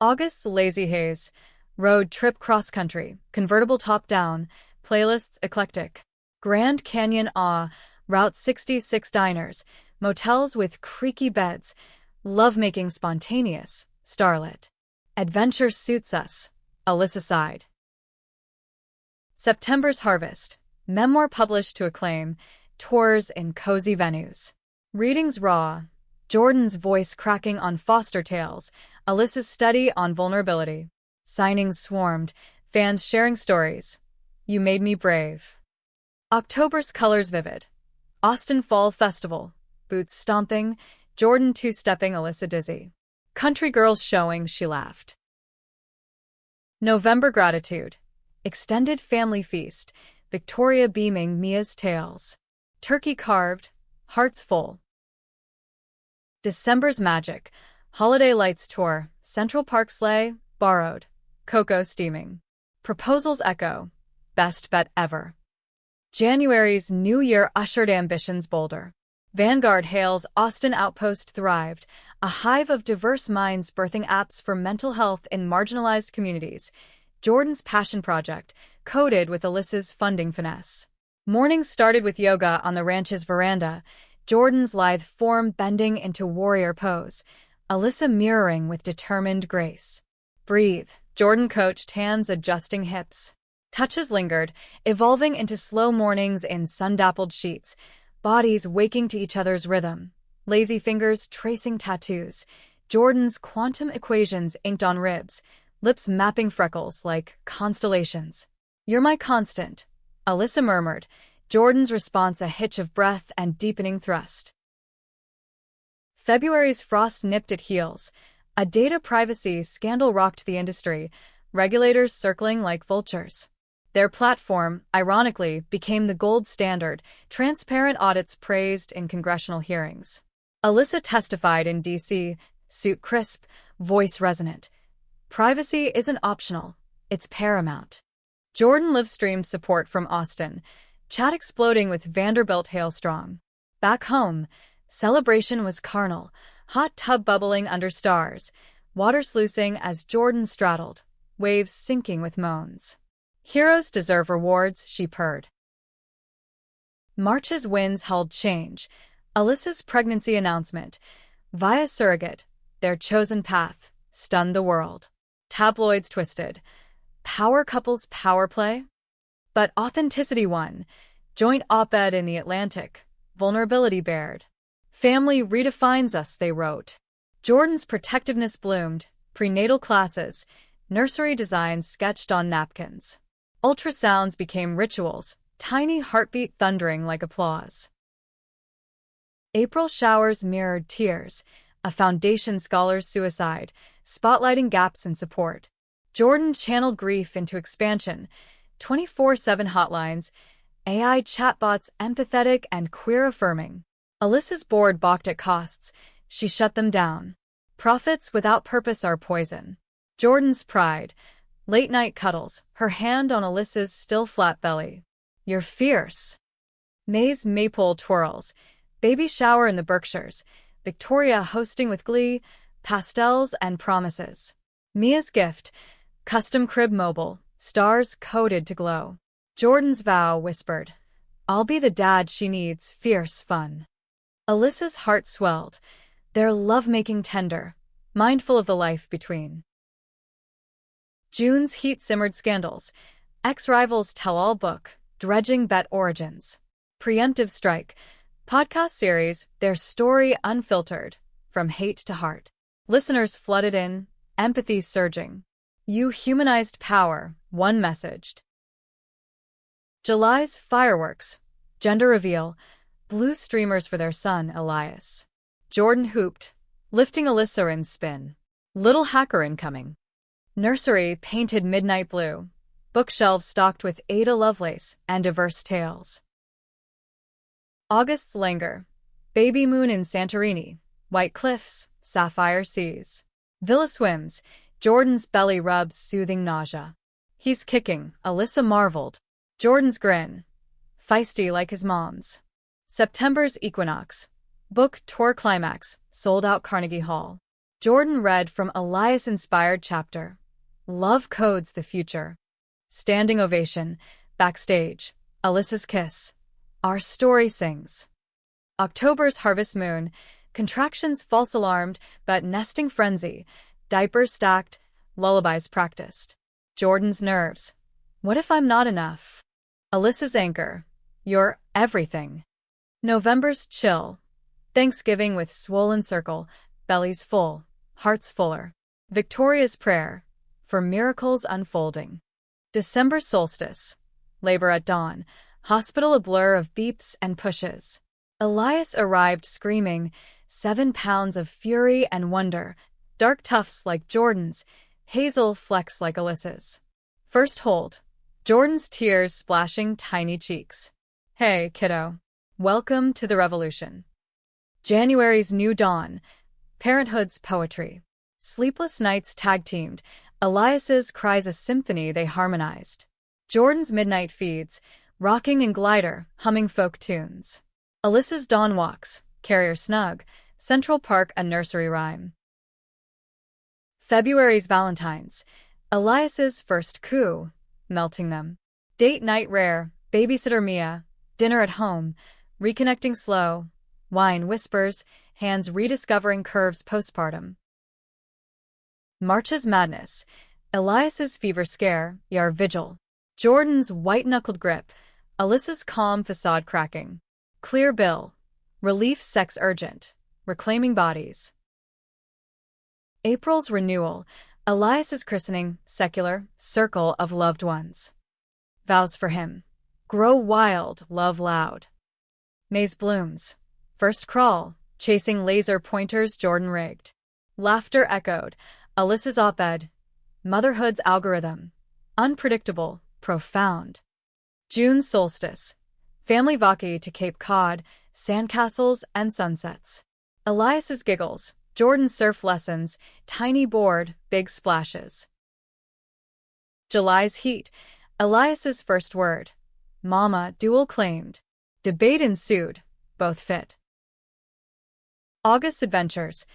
August's lazy haze. Road trip cross-country, convertible top-down, playlists eclectic. Grand Canyon awe, Route 66 diners, motels with creaky beds, lovemaking spontaneous, starlit. Adventure suits us, Alyssa sighed. September's harvest, memoir published to acclaim, tours in cozy venues. Readings raw, Jordan's voice cracking on foster tales, Alyssa's study on vulnerability. Signings swarmed, fans sharing stories. You made me brave. October's colors vivid. Austin Fall Festival, boots stomping, Jordan two-stepping Alyssa dizzy. Country girls showing, she laughed. November gratitude. Extended family feast, Victoria beaming Mia's tales. Turkey carved, hearts full. December's magic. Holiday lights tour, Central Park sleigh, borrowed. Cocoa steaming. Proposals echo. Best bet ever. January's New Year ushered ambitions bolder. Vanguard hails Austin Outpost thrived, a hive of diverse minds birthing apps for mental health in marginalized communities. Jordan's passion project, coded with Alyssa's funding finesse. Mornings started with yoga on the ranch's veranda, Jordan's lithe form bending into warrior pose, Alyssa mirroring with determined grace. Breathe. Jordan coached, hands adjusting hips. Touches lingered, evolving into slow mornings in sun-dappled sheets, bodies waking to each other's rhythm. Lazy fingers tracing tattoos, Jordan's quantum equations inked on ribs, lips mapping freckles like constellations. You're my constant, Alyssa murmured, Jordan's response a hitch of breath and deepening thrust. February's frost nipped at heels. A data privacy scandal rocked the industry, regulators circling like vultures. Their platform, ironically, became the gold standard, transparent audits praised in congressional hearings. Alyssa testified in D.C., suit crisp, voice resonant. Privacy isn't optional, it's paramount. Jordan livestreamed support from Austin, chat exploding with Vanderbilt hailstrong. Back home, celebration was carnal, hot tub bubbling under stars, water sluicing as Jordan straddled, waves sinking with moans. Heroes deserve rewards, she purred. March's wins held change. Alyssa's pregnancy announcement, via surrogate, their chosen path, stunned the world. Tabloids twisted. Power couples power play? But authenticity won. Joint op-ed in The Atlantic. Vulnerability bared. Family redefines us, they wrote. Jordan's protectiveness bloomed. Prenatal classes. Nursery designs sketched on napkins. Ultrasounds became rituals. Tiny heartbeat thundering like applause. April showers mirrored tears. A foundation scholar's suicide, spotlighting gaps in support. Jordan channeled grief into expansion. 24/7 hotlines. AI chatbots empathetic and queer-affirming. Alyssa's board balked at costs. She shut them down. Profits without purpose are poison. Jordan's pride. Late-night cuddles, her hand on Alyssa's still flat belly. You're fierce. May's maypole twirls. Baby shower in the Berkshires. Victoria hosting with glee. Pastels and promises. Mia's gift. Custom crib mobile. Stars coded to glow. Jordan's vow whispered. I'll be the dad she needs. Fierce fun. Alyssa's heart swelled. Their lovemaking tender. Mindful of the life between. June's heat-simmered scandals. Ex-rivals tell-all book. Dredging bet origins. Preemptive strike. Podcast series, their story unfiltered. From hate to heart. Listeners flooded in. Empathy surging. You humanized power, one messaged. July's fireworks. Gender reveal. Blue streamers for their son, Elias. Jordan hooped, lifting Alyssa in spin. Little hacker incoming. Nursery painted midnight blue. Bookshelves stocked with Ada Lovelace and diverse tales. August's languor. Baby moon in Santorini. White cliffs, sapphire seas. Villa swims. Jordan's belly rubs soothing nausea. He's kicking, Alyssa marveled. Jordan's grin. Feisty like his mom's. September's equinox. Book tour climax, sold out Carnegie Hall. Jordan read from Elias-inspired chapter. Love codes the future. Standing ovation. Backstage. Alyssa's kiss. Our story sings. October's harvest moon. Contractions false alarmed, but nesting frenzy. Diapers stacked. Lullabies practiced. Jordan's nerves. What if I'm not enough? Alyssa's anchor. You're everything. November's chill. Thanksgiving with swollen circle. Bellies full. Hearts fuller. Victoria's prayer. For miracles unfolding. December solstice. Labor at dawn. Hospital a blur of beeps and pushes. Elias arrived screaming. 7 pounds of fury and wonder. Dark tufts like Jordan's. Hazel flecks like Alyssa's. First hold. Jordan's tears splashing tiny cheeks. Hey, kiddo. Welcome to the revolution. January's new dawn. Parenthood's poetry. Sleepless nights tag-teamed. Elias's cries a symphony they harmonized. Jordan's midnight feeds. Rocking and glider, humming folk tunes. Alyssa's dawn walks. Carrier snug. Central Park a nursery rhyme. February's Valentine's. Elias's first coup. Melting them. Date night rare. Babysitter Mia. Dinner at home. Reconnecting slow. Wine whispers. Hands rediscovering curves postpartum. March's madness. Elias's fever scare. Yar vigil. Jordan's white-knuckled grip. Alyssa's calm facade cracking. Clear bill. Relief sex urgent. Reclaiming bodies. April's renewal. Elias's christening. Secular. Circle of loved ones. Vows for him. Grow wild, love loud. May's blooms. First crawl. Chasing laser pointers Jordan rigged. Laughter echoed. Alyssa's op-ed. Motherhood's algorithm. Unpredictable. Profound. June solstice. Family vaki to Cape Cod. Sandcastles and sunsets. Elias's giggles. Jordan's surf lessons. Tiny board, big splashes. July's heat. Elias's first word. Mama dual claimed. Debate ensued. Both fit. August's adventures.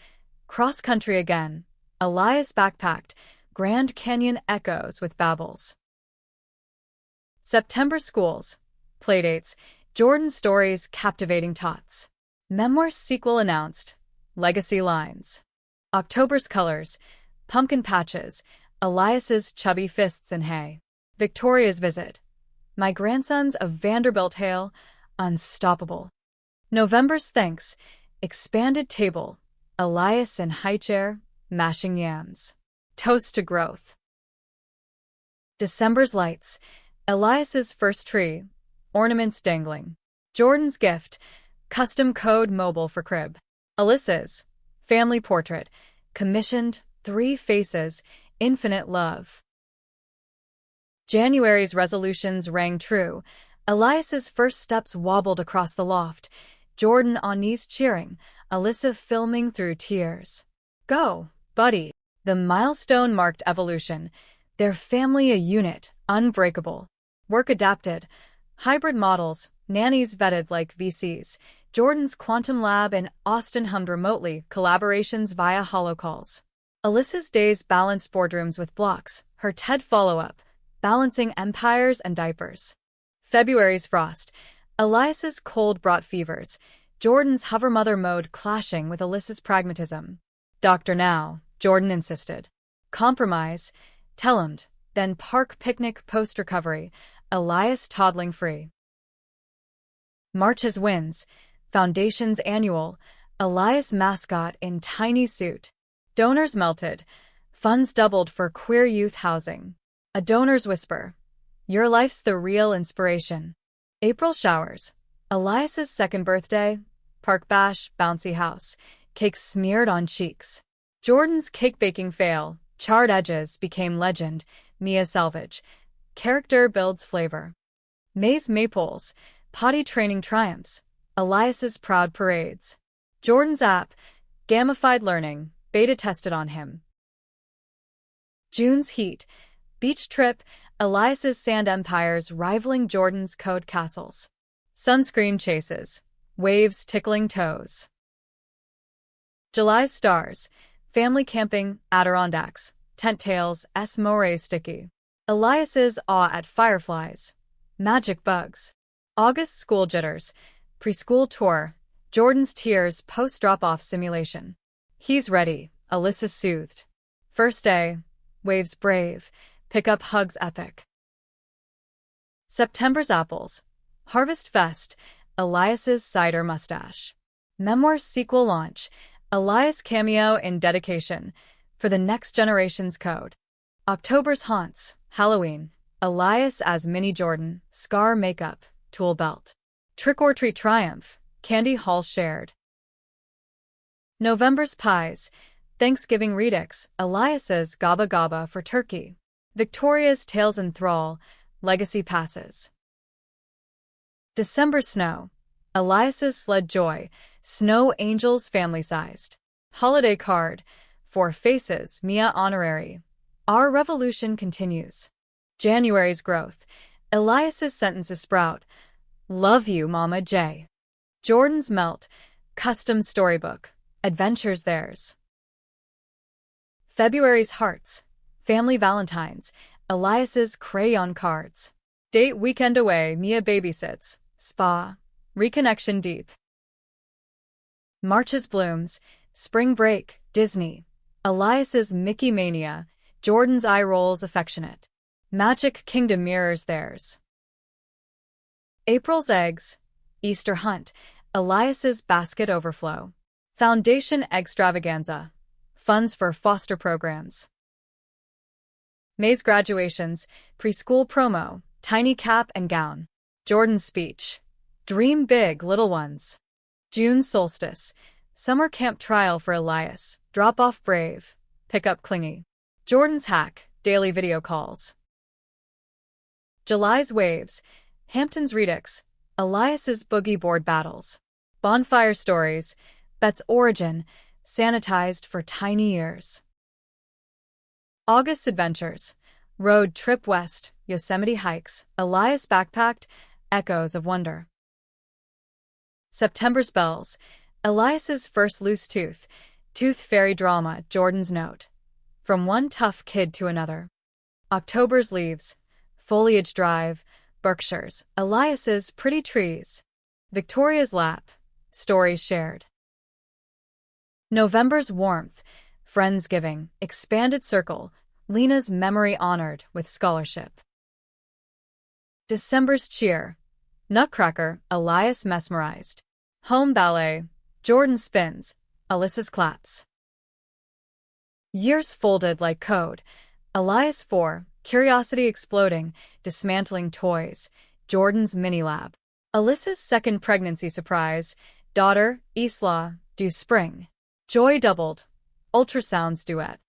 Cross country again. Elias backpacked. Grand Canyon echoes with babbles. September schools. Playdates. Jordan's stories captivating tots. Memoir sequel announced. Legacy lines. October's colors. Pumpkin patches. Elias's chubby fists in hay. Victoria's visit. My grandsons of Vanderbilt hail. Unstoppable. November's thanks. Expanded table. Elias in high chair, mashing yams. Toast to growth. December's lights. Elias's first tree. Ornaments dangling. Jordan's gift. Custom code mobile for crib. Alyssa's family portrait. Commissioned 3 faces. Infinite love. January's resolutions rang true. Elias's first steps wobbled across the loft. Jordan on knees cheering. Alyssa filming through tears. Go, buddy. The milestone marked evolution. Their family a unit, unbreakable. Work adapted. Hybrid models, nannies vetted like VCs. Jordan's quantum lab in Austin hummed remotely, collaborations via holocalls. Alyssa's days balanced boardrooms with blocks, her TED follow-up, balancing empires and diapers. February's frost. Elias's cold brought fevers. Jordan's hover mother mode clashing with Alyssa's pragmatism. Doctor now, Jordan insisted. Compromise. Tellumed, then park picnic post-recovery. Elias toddling free. March's wins. Foundation's annual. Elias mascot in tiny suit. Donors melted. Funds doubled for queer youth housing. A donor's whisper. Your life's the real inspiration. April showers. Elias's second birthday. Park bash, bouncy house. Cakes smeared on cheeks. Jordan's cake baking fail. Charred edges became legend. Mia salvage. Character builds flavor. May's maypoles. Potty training triumphs. Elias's proud parades. Jordan's app. Gamified learning. Beta tested on him. June's heat. Beach trip. Elias's sand empires rivaling Jordan's code castles. Sunscreen chases. Waves tickling toes. July's stars. Family camping, Adirondacks. Tent tales, S. Moray sticky. Elias's awe at fireflies. Magic bugs. August school jitters. Preschool tour. Jordan's tears post-drop-off simulation. He's ready, Alyssa soothed. First day. Waves brave. Pick-up hugs epic. September's apples. Harvest fest. Elias's cider mustache. Memoir sequel launch. Elias cameo in dedication. For the next generation's code. October's haunts. Halloween. Elias as Mini Jordan. Scar makeup. Tool belt. Trick-or-treat triumph. Candy Hall shared. November's pies. Thanksgiving redux. Elias's Gaba Gaba for turkey. Victoria's tales enthrall. Legacy passes. December snow. Elias's sled joy. Snow angels family-sized. Holiday card. 4 faces. Mia honorary. Our revolution continues. January's growth. Elias's sentences sprout. Love you, Mama J. Jordan's melt. Custom storybook. Adventures theirs. February's hearts. Family valentines. Elias's crayon cards. Date weekend away. Mia babysits. Spa. Reconnection deep. March's blooms. Spring break. Disney. Elias's Mickey mania. Jordan's eye rolls affectionate. Magic Kingdom mirrors theirs. April's eggs. Easter hunt. Elias's basket overflow. Foundation extravaganza. Funds for foster programs. May's graduations. Preschool promo. Tiny cap and gown. Jordan's speech. Dream big, little ones. June's solstice. Summer camp trial for Elias. Drop off brave. Pick up clingy. Jordan's hack. Daily video calls. July's waves. Hampton's redux. Elias's boogie board battles. Bonfire stories. Bet's origin. Sanitized for tiny ears. August's adventures. Road trip west. Yosemite hikes. Elias backpacked. Echoes of wonder. September spells. Elias's first loose tooth. Tooth fairy drama. Jordan's note. From one tough kid to another. October's leaves. Foliage drive. Berkshires. Elias's pretty trees. Victoria's lap. Stories shared. November's warmth. Friendsgiving. Expanded circle. Lena's memory honored with scholarship. December's cheer. Nutcracker. Elias mesmerized. Home ballet. Jordan spins. Alyssa's claps. Years folded like code. Elias 4. Curiosity exploding. Dismantling toys. Jordan's mini lab. Alyssa's second pregnancy surprise. Daughter. Isla. Due spring. Joy doubled. Ultrasounds duet.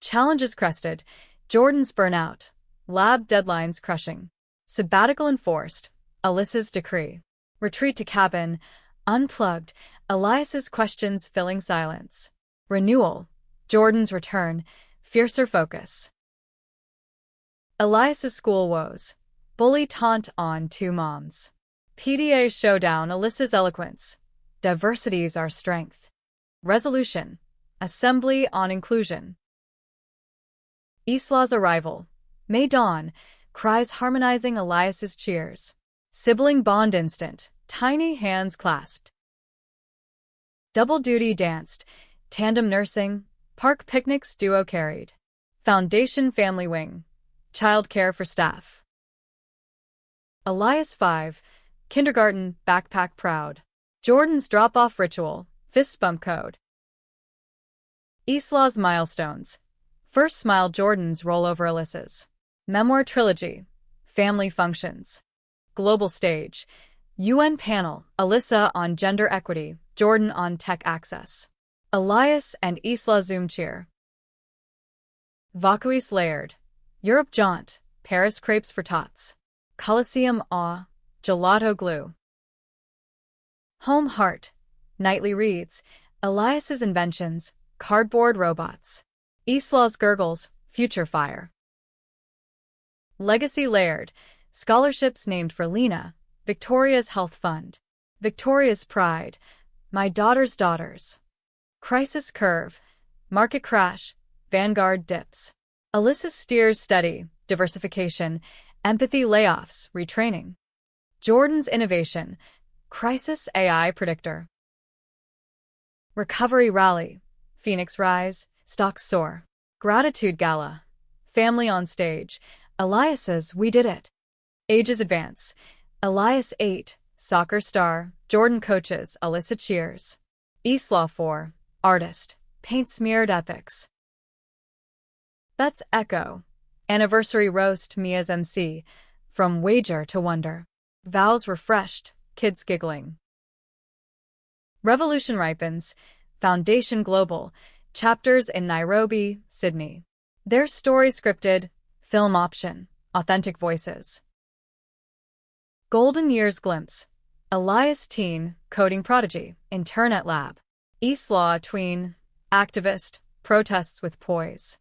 Challenges crested. Jordan's burnout. Lab deadlines crushing. Sabbatical enforced. Alyssa's decree. Retreat to cabin. Unplugged. Elias's questions filling silence. Renewal. Jordan's return. Fiercer focus. Elias's school woes. Bully taunt on two moms. PDA showdown. Alyssa's eloquence. Diversity's our strength. Resolution. Assembly on inclusion. Isla's arrival. May dawn. Cries harmonizing Elias's cheers. Sibling bond instant. Tiny hands clasped. Double duty danced. Tandem nursing. Park picnics duo carried. Foundation family wing. Childcare for staff. Elias 5. Kindergarten backpack proud. Jordan's drop-off ritual. Fist bump code. Isla's milestones. First smile. Jordan's rollover. Alyssa's memoir trilogy. Family functions. Global stage. UN panel. Alyssa on gender equity. Jordan on tech access. Elias and Isla Zoom cheer. Vauquois layered. Europe jaunt. Paris crepes for tots. Colosseum awe. Gelato glue. Home heart. Nightly reads. Elias's inventions. Cardboard robots. Isla's gurgles. Future fire. Legacy layered. Scholarships named for Lena. Victoria's health fund. Victoria's pride. My daughter's daughters. Crisis curve. Market crash. Vanguard dips. Alyssa's steers steady. Diversification. Empathy layoffs. Retraining. Jordan's innovation. Crisis AI predictor. Recovery rally. Phoenix rise. Stocks soar. Gratitude gala. Family on stage. Elias's we did it. Ages advance. Elias 8. Soccer star. Jordan coaches. Alyssa cheers. Isla 4. Artist. Paint smeared epics. That's Echo. Anniversary roast. Mia's MC. From wager to wonder. Vows refreshed. Kids giggling. Revolution ripens. Foundation global. Chapters in Nairobi, Sydney. Their story scripted. Film option. Authentic voices. Golden years glimpse. Elias teen. Coding prodigy. Internet lab. Isla tween. Activist. Protests with poise.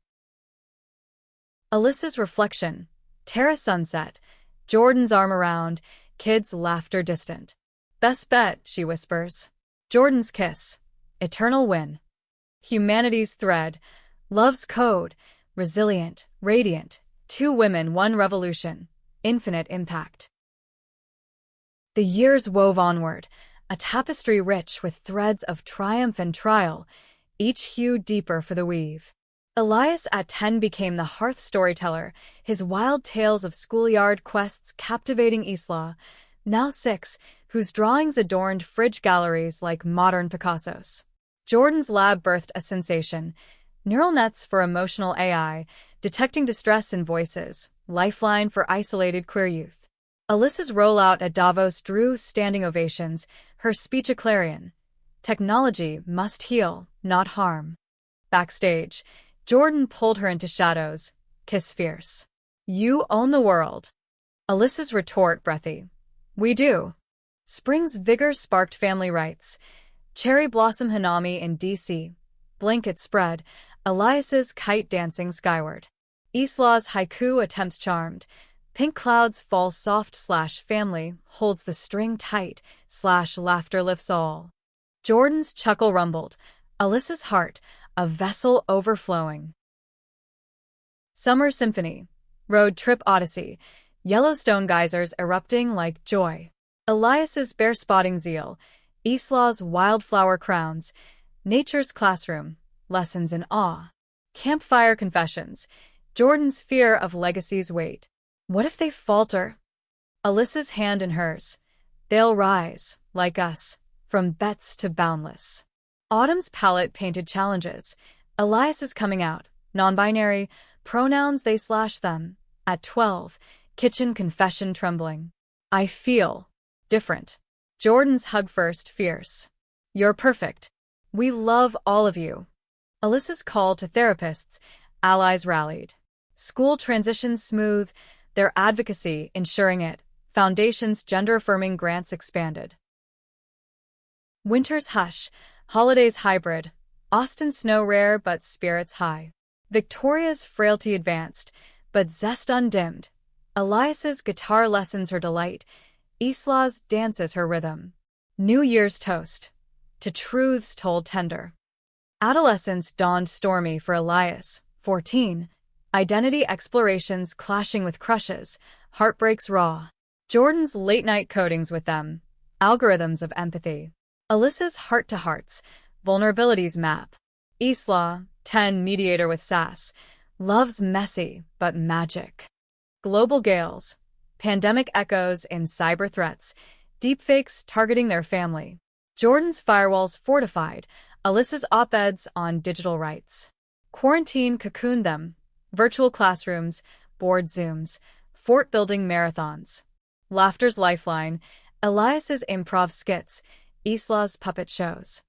Alyssa's reflection. Terra sunset. Jordan's arm around. Kids' laughter distant. Best bet, she whispers. Jordan's kiss. Eternal win. Humanity's thread. Love's code. Resilient. Radiant. 2 women, 1 revolution. Infinite impact. The years wove onward. A tapestry rich with threads of triumph and trial. Each hue deeper for the weave. Elias at 10 became the hearth storyteller, his wild tales of schoolyard quests captivating Isla, now 6, whose drawings adorned fridge galleries like modern Picassos. Jordan's lab birthed a sensation, neural nets for emotional AI, detecting distress in voices, lifeline for isolated queer youth. Alyssa's rollout at Davos drew standing ovations, her speech a clarion. Technology must heal, not harm. Backstage, Jordan pulled her into shadows. Kiss fierce. You own the world. Alyssa's retort breathy. We do. Spring's vigor sparked family rights. Cherry blossom hanami in D.C. Blanket spread. Elias's kite dancing skyward. Isla's haiku attempts charmed. Pink clouds fall soft / family holds the string tight / laughter lifts all. Jordan's chuckle rumbled. Alyssa's heart, a vessel overflowing. Summer Symphony. Road Trip Odyssey. Yellowstone geysers erupting like joy. Elias's bear spotting zeal, Isla's wildflower crowns, nature's classroom, lessons in awe, campfire confessions, Jordan's fear of legacy's weight. What if they falter? Alyssa's hand in hers. They'll rise, like us, from bets to boundless. Autumn's palette painted challenges. Elias is coming out, non-binary, pronouns they slash them. At 12, kitchen confession trembling. I feel different. Jordan's hug first, fierce. You're perfect. We love all of you. Alyssa's call to therapists, allies rallied. School transitions smooth, their advocacy ensuring it. Foundation's gender-affirming grants expanded. Winter's hush, holidays hybrid, Austin's snow rare but spirits high. Victoria's frailty advanced, but zest undimmed. Elias's guitar lessons her delight, Isla's dances her rhythm. New Year's toast, to truths told tender. Adolescence dawned stormy for Elias, 14. Identity explorations clashing with crushes, heartbreaks raw. Jordan's late-night codings with them, algorithms of empathy. Alyssa's heart-to-hearts, vulnerabilities map. Isla, 10, mediator with sass, love's messy but magic. Global gales, pandemic echoes in cyber threats, deepfakes targeting their family. Jordan's firewalls fortified, Alyssa's op-eds on digital rights. Quarantine cocooned them, virtual classrooms, board Zooms, fort-building marathons. Laughter's lifeline, Elias's improv skits, Isla's puppet shows.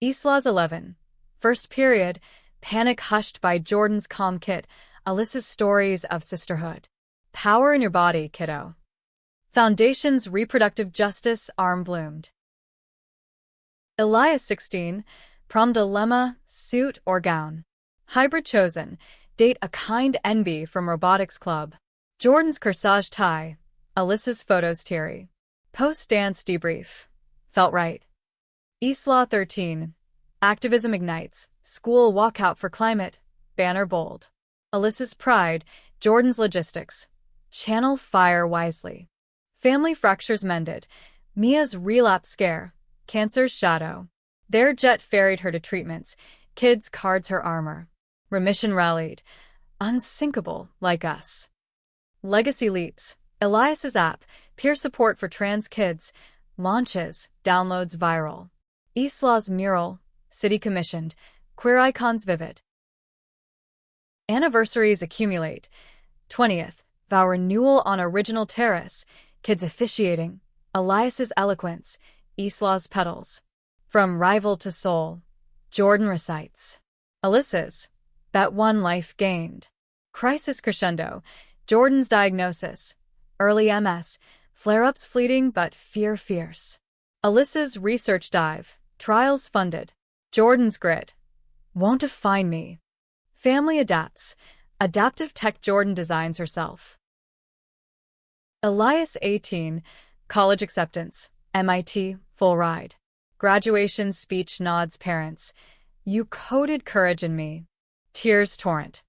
Isla's 11. First period, panic hushed by Jordan's calm kit, Alyssa's stories of sisterhood. Power in your body, kiddo. Foundation's reproductive justice arm bloomed. Elias 16. Prom dilemma, suit or gown. Hybrid chosen, date a kind envy from robotics club. Jordan's corsage tie, Alyssa's photos teary. Post-dance debrief. Felt right. Isla 13. Activism ignites, school walkout for climate, banner bold. Alyssa's pride, Jordan's logistics. Channel fire wisely. Family fractures mended, Mia's relapse scare, cancer's shadow. Their jet ferried her to treatments, kids cards her armor. Remission rallied, unsinkable like us. Legacy leaps, Elias's app, peer support for trans kids, launches, downloads viral. Isla's mural, city commissioned, queer icons vivid. Anniversaries accumulate. 20th, vow renewal on original terrace, kids officiating, Elias's eloquence, Isla's petals. From rival to soul, Jordan recites. Alyssa's, bet one life gained. Crisis crescendo, Jordan's diagnosis, early MS, flare-ups fleeting but fear fierce. Alyssa's research dive, trials funded. Jordan's grit, won't define me. Family adapts, adaptive tech Jordan designs herself. Elias 18, college acceptance, MIT, full ride. Graduation speech nods parents, you coded courage in me. Tears torrent.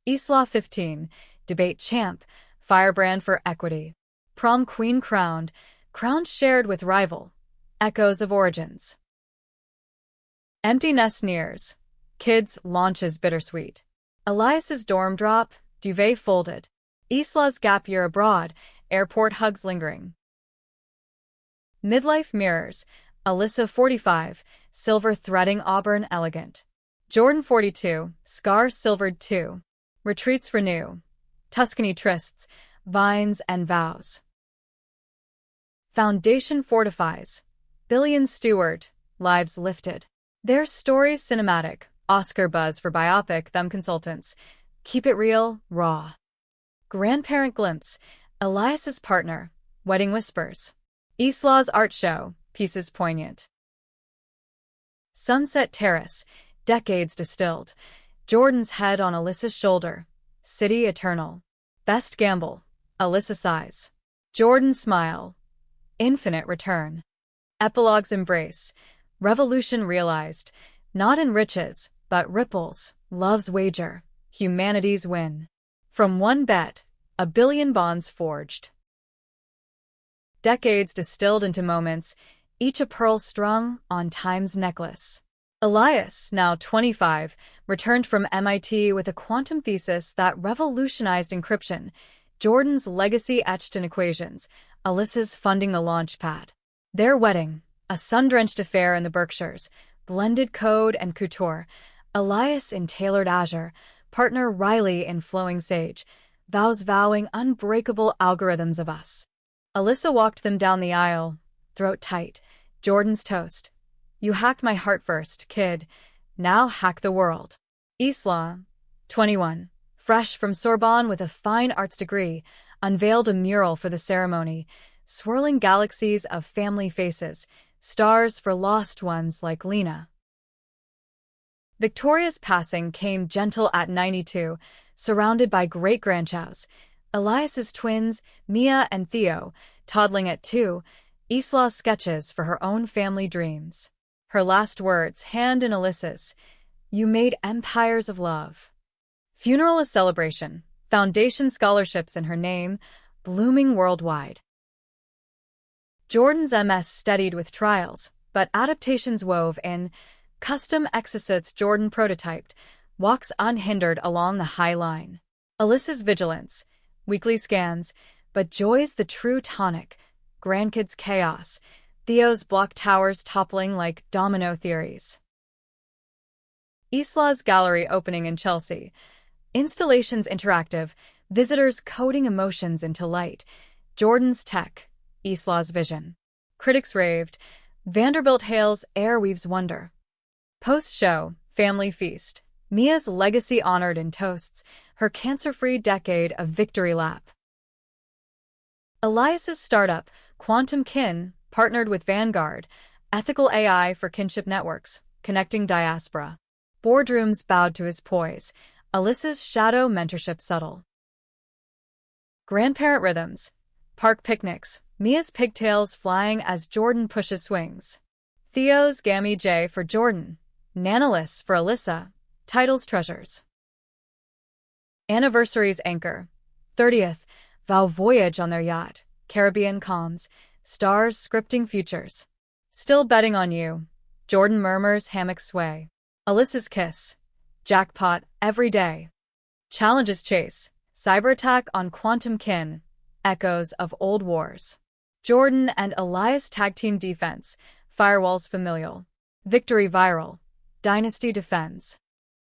Isla 15, debate champ, firebrand for equity. Prom queen crowned, crown shared with rival. Echoes of origins. Empty nest nears. Kids launches bittersweet. Elias's dorm drop, duvet folded. Isla's gap year abroad, airport hugs lingering. Midlife mirrors. Alyssa 45, silver threading auburn elegant. Jordan 42, scar silvered too. Retreats renew. Tuscany trysts, vines and vows. Foundation fortifies. Billion steward, lives lifted. Their stories cinematic, Oscar buzz for biopic them consultants. Keep it real, raw. Grandparent glimpse, Elias's partner, wedding whispers. Isla's art show, pieces poignant. Sunset terrace, decades distilled. Jordan's head on Alyssa's shoulder, city eternal. Best gamble, Alyssa sighs. Jordan's smile, infinite return. Epilogue's embrace, revolution realized, not in riches, but ripples, love's wager, humanity's win. From one bet, a billion bonds forged. decades distilled into moments, each a pearl strung on time's necklace. Elias, now 25, returned from MIT with a quantum thesis that revolutionized encryption, Jordan's legacy etched in equations, Alyssa's funding the launch pad. Their wedding, a sun-drenched affair in the Berkshires, blended code and couture, Elias in tailored azure, partner Riley in flowing sage, vows vowing unbreakable algorithms of us. Alyssa walked them down the aisle, throat tight, Jordan's toast. You hacked my heart first, kid. Now hack the world. Isla, 21, fresh from Sorbonne with a fine arts degree, unveiled a mural for the ceremony, swirling galaxies of family faces, stars for lost ones like Lena. Victoria's passing came gentle at 92, surrounded by great-grandchows. Elias's twins, Mia and Theo, toddling at 2, Isla's sketches for her own family dreams. Her last words, hand in Alyssa's, you made empires of love. Funeral a celebration, foundation scholarships in her name, blooming worldwide. Jordan's MS steadied with trials, but adaptations wove in, custom exosuits Jordan prototyped, walks unhindered along the high line. Alyssa's vigilance, weekly scans, but joy's the true tonic, grandkids' chaos, Theo's block towers toppling like domino theories. Isla's gallery opening in Chelsea. Installations interactive, visitors coding emotions into light. Jordan's tech, Isla's vision. Critics raved. Vanderbilt hails Air weaves wonder. Post-show, family feast. Mia's legacy honored in toasts, her cancer-free decade of victory lap. Elias's startup, Quantum Kin, partnered with Vanguard, ethical AI for kinship networks, connecting diaspora. Boardrooms bowed to his poise, Alyssa's shadow mentorship subtle. Grandparent rhythms, park picnics, Mia's pigtails flying as Jordan pushes swings. Theo's Gammy J for Jordan, Nanoliths for Alyssa, titles treasures. Anniversaries anchor, 30th, vow voyage on their yacht, Caribbean calms, stars scripting futures. Still betting on you, Jordan murmurs hammock sway. Alyssa's kiss, jackpot every day. Challenges chase, cyber attack on Quantum Kin, echoes of old wars. Jordan and Elias tag team defense, firewalls familial. Victory viral, dynasty defends.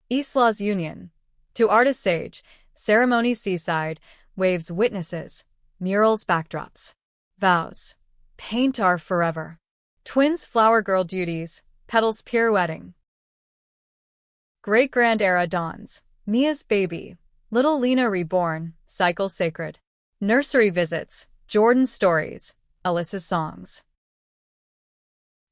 Isla's union, to artist sage, ceremony seaside, waves witnesses, murals backdrops. Vows, paint our forever. Twins flower girl duties, petals pirouetting. Great-grand era dawns, Mia's baby, little Lena reborn, cycle sacred. Nursery visits, Jordan's stories, Alyssa's songs.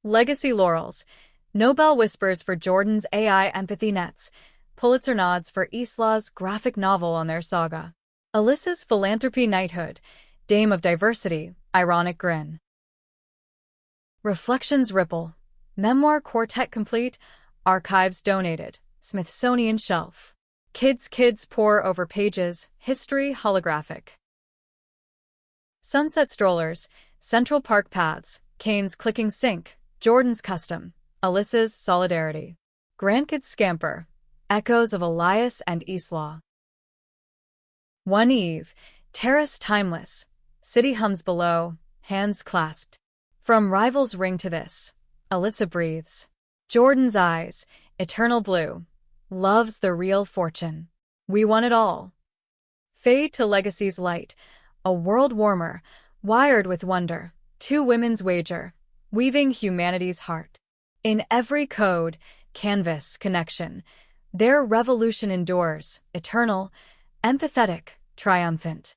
Legacy laurels, Nobel whispers for Jordan's AI empathy nets, Pulitzer nods for Isla's graphic novel on their saga. Alyssa's philanthropy knighthood, dame of diversity, ironic grin. Reflections ripple, memoir quartet complete, archives donated, Smithsonian shelf. Kids pore over pages, history holographic. Sunset strollers, Central Park paths, Kane's clicking sync, Jordan's custom, Alyssa's solidarity. Grandkids scamper, echoes of Elias and Isla. One eve, terrace timeless, city hums below, hands clasped. From rivals ring to this, Alyssa breathes. Jordan's eyes, eternal blue, love's the real fortune. We won it all. Fade to legacy's light, a world warmer, wired with wonder, two women's wager, weaving humanity's heart. In every code, canvas, connection, their revolution endures, eternal, empathetic, triumphant.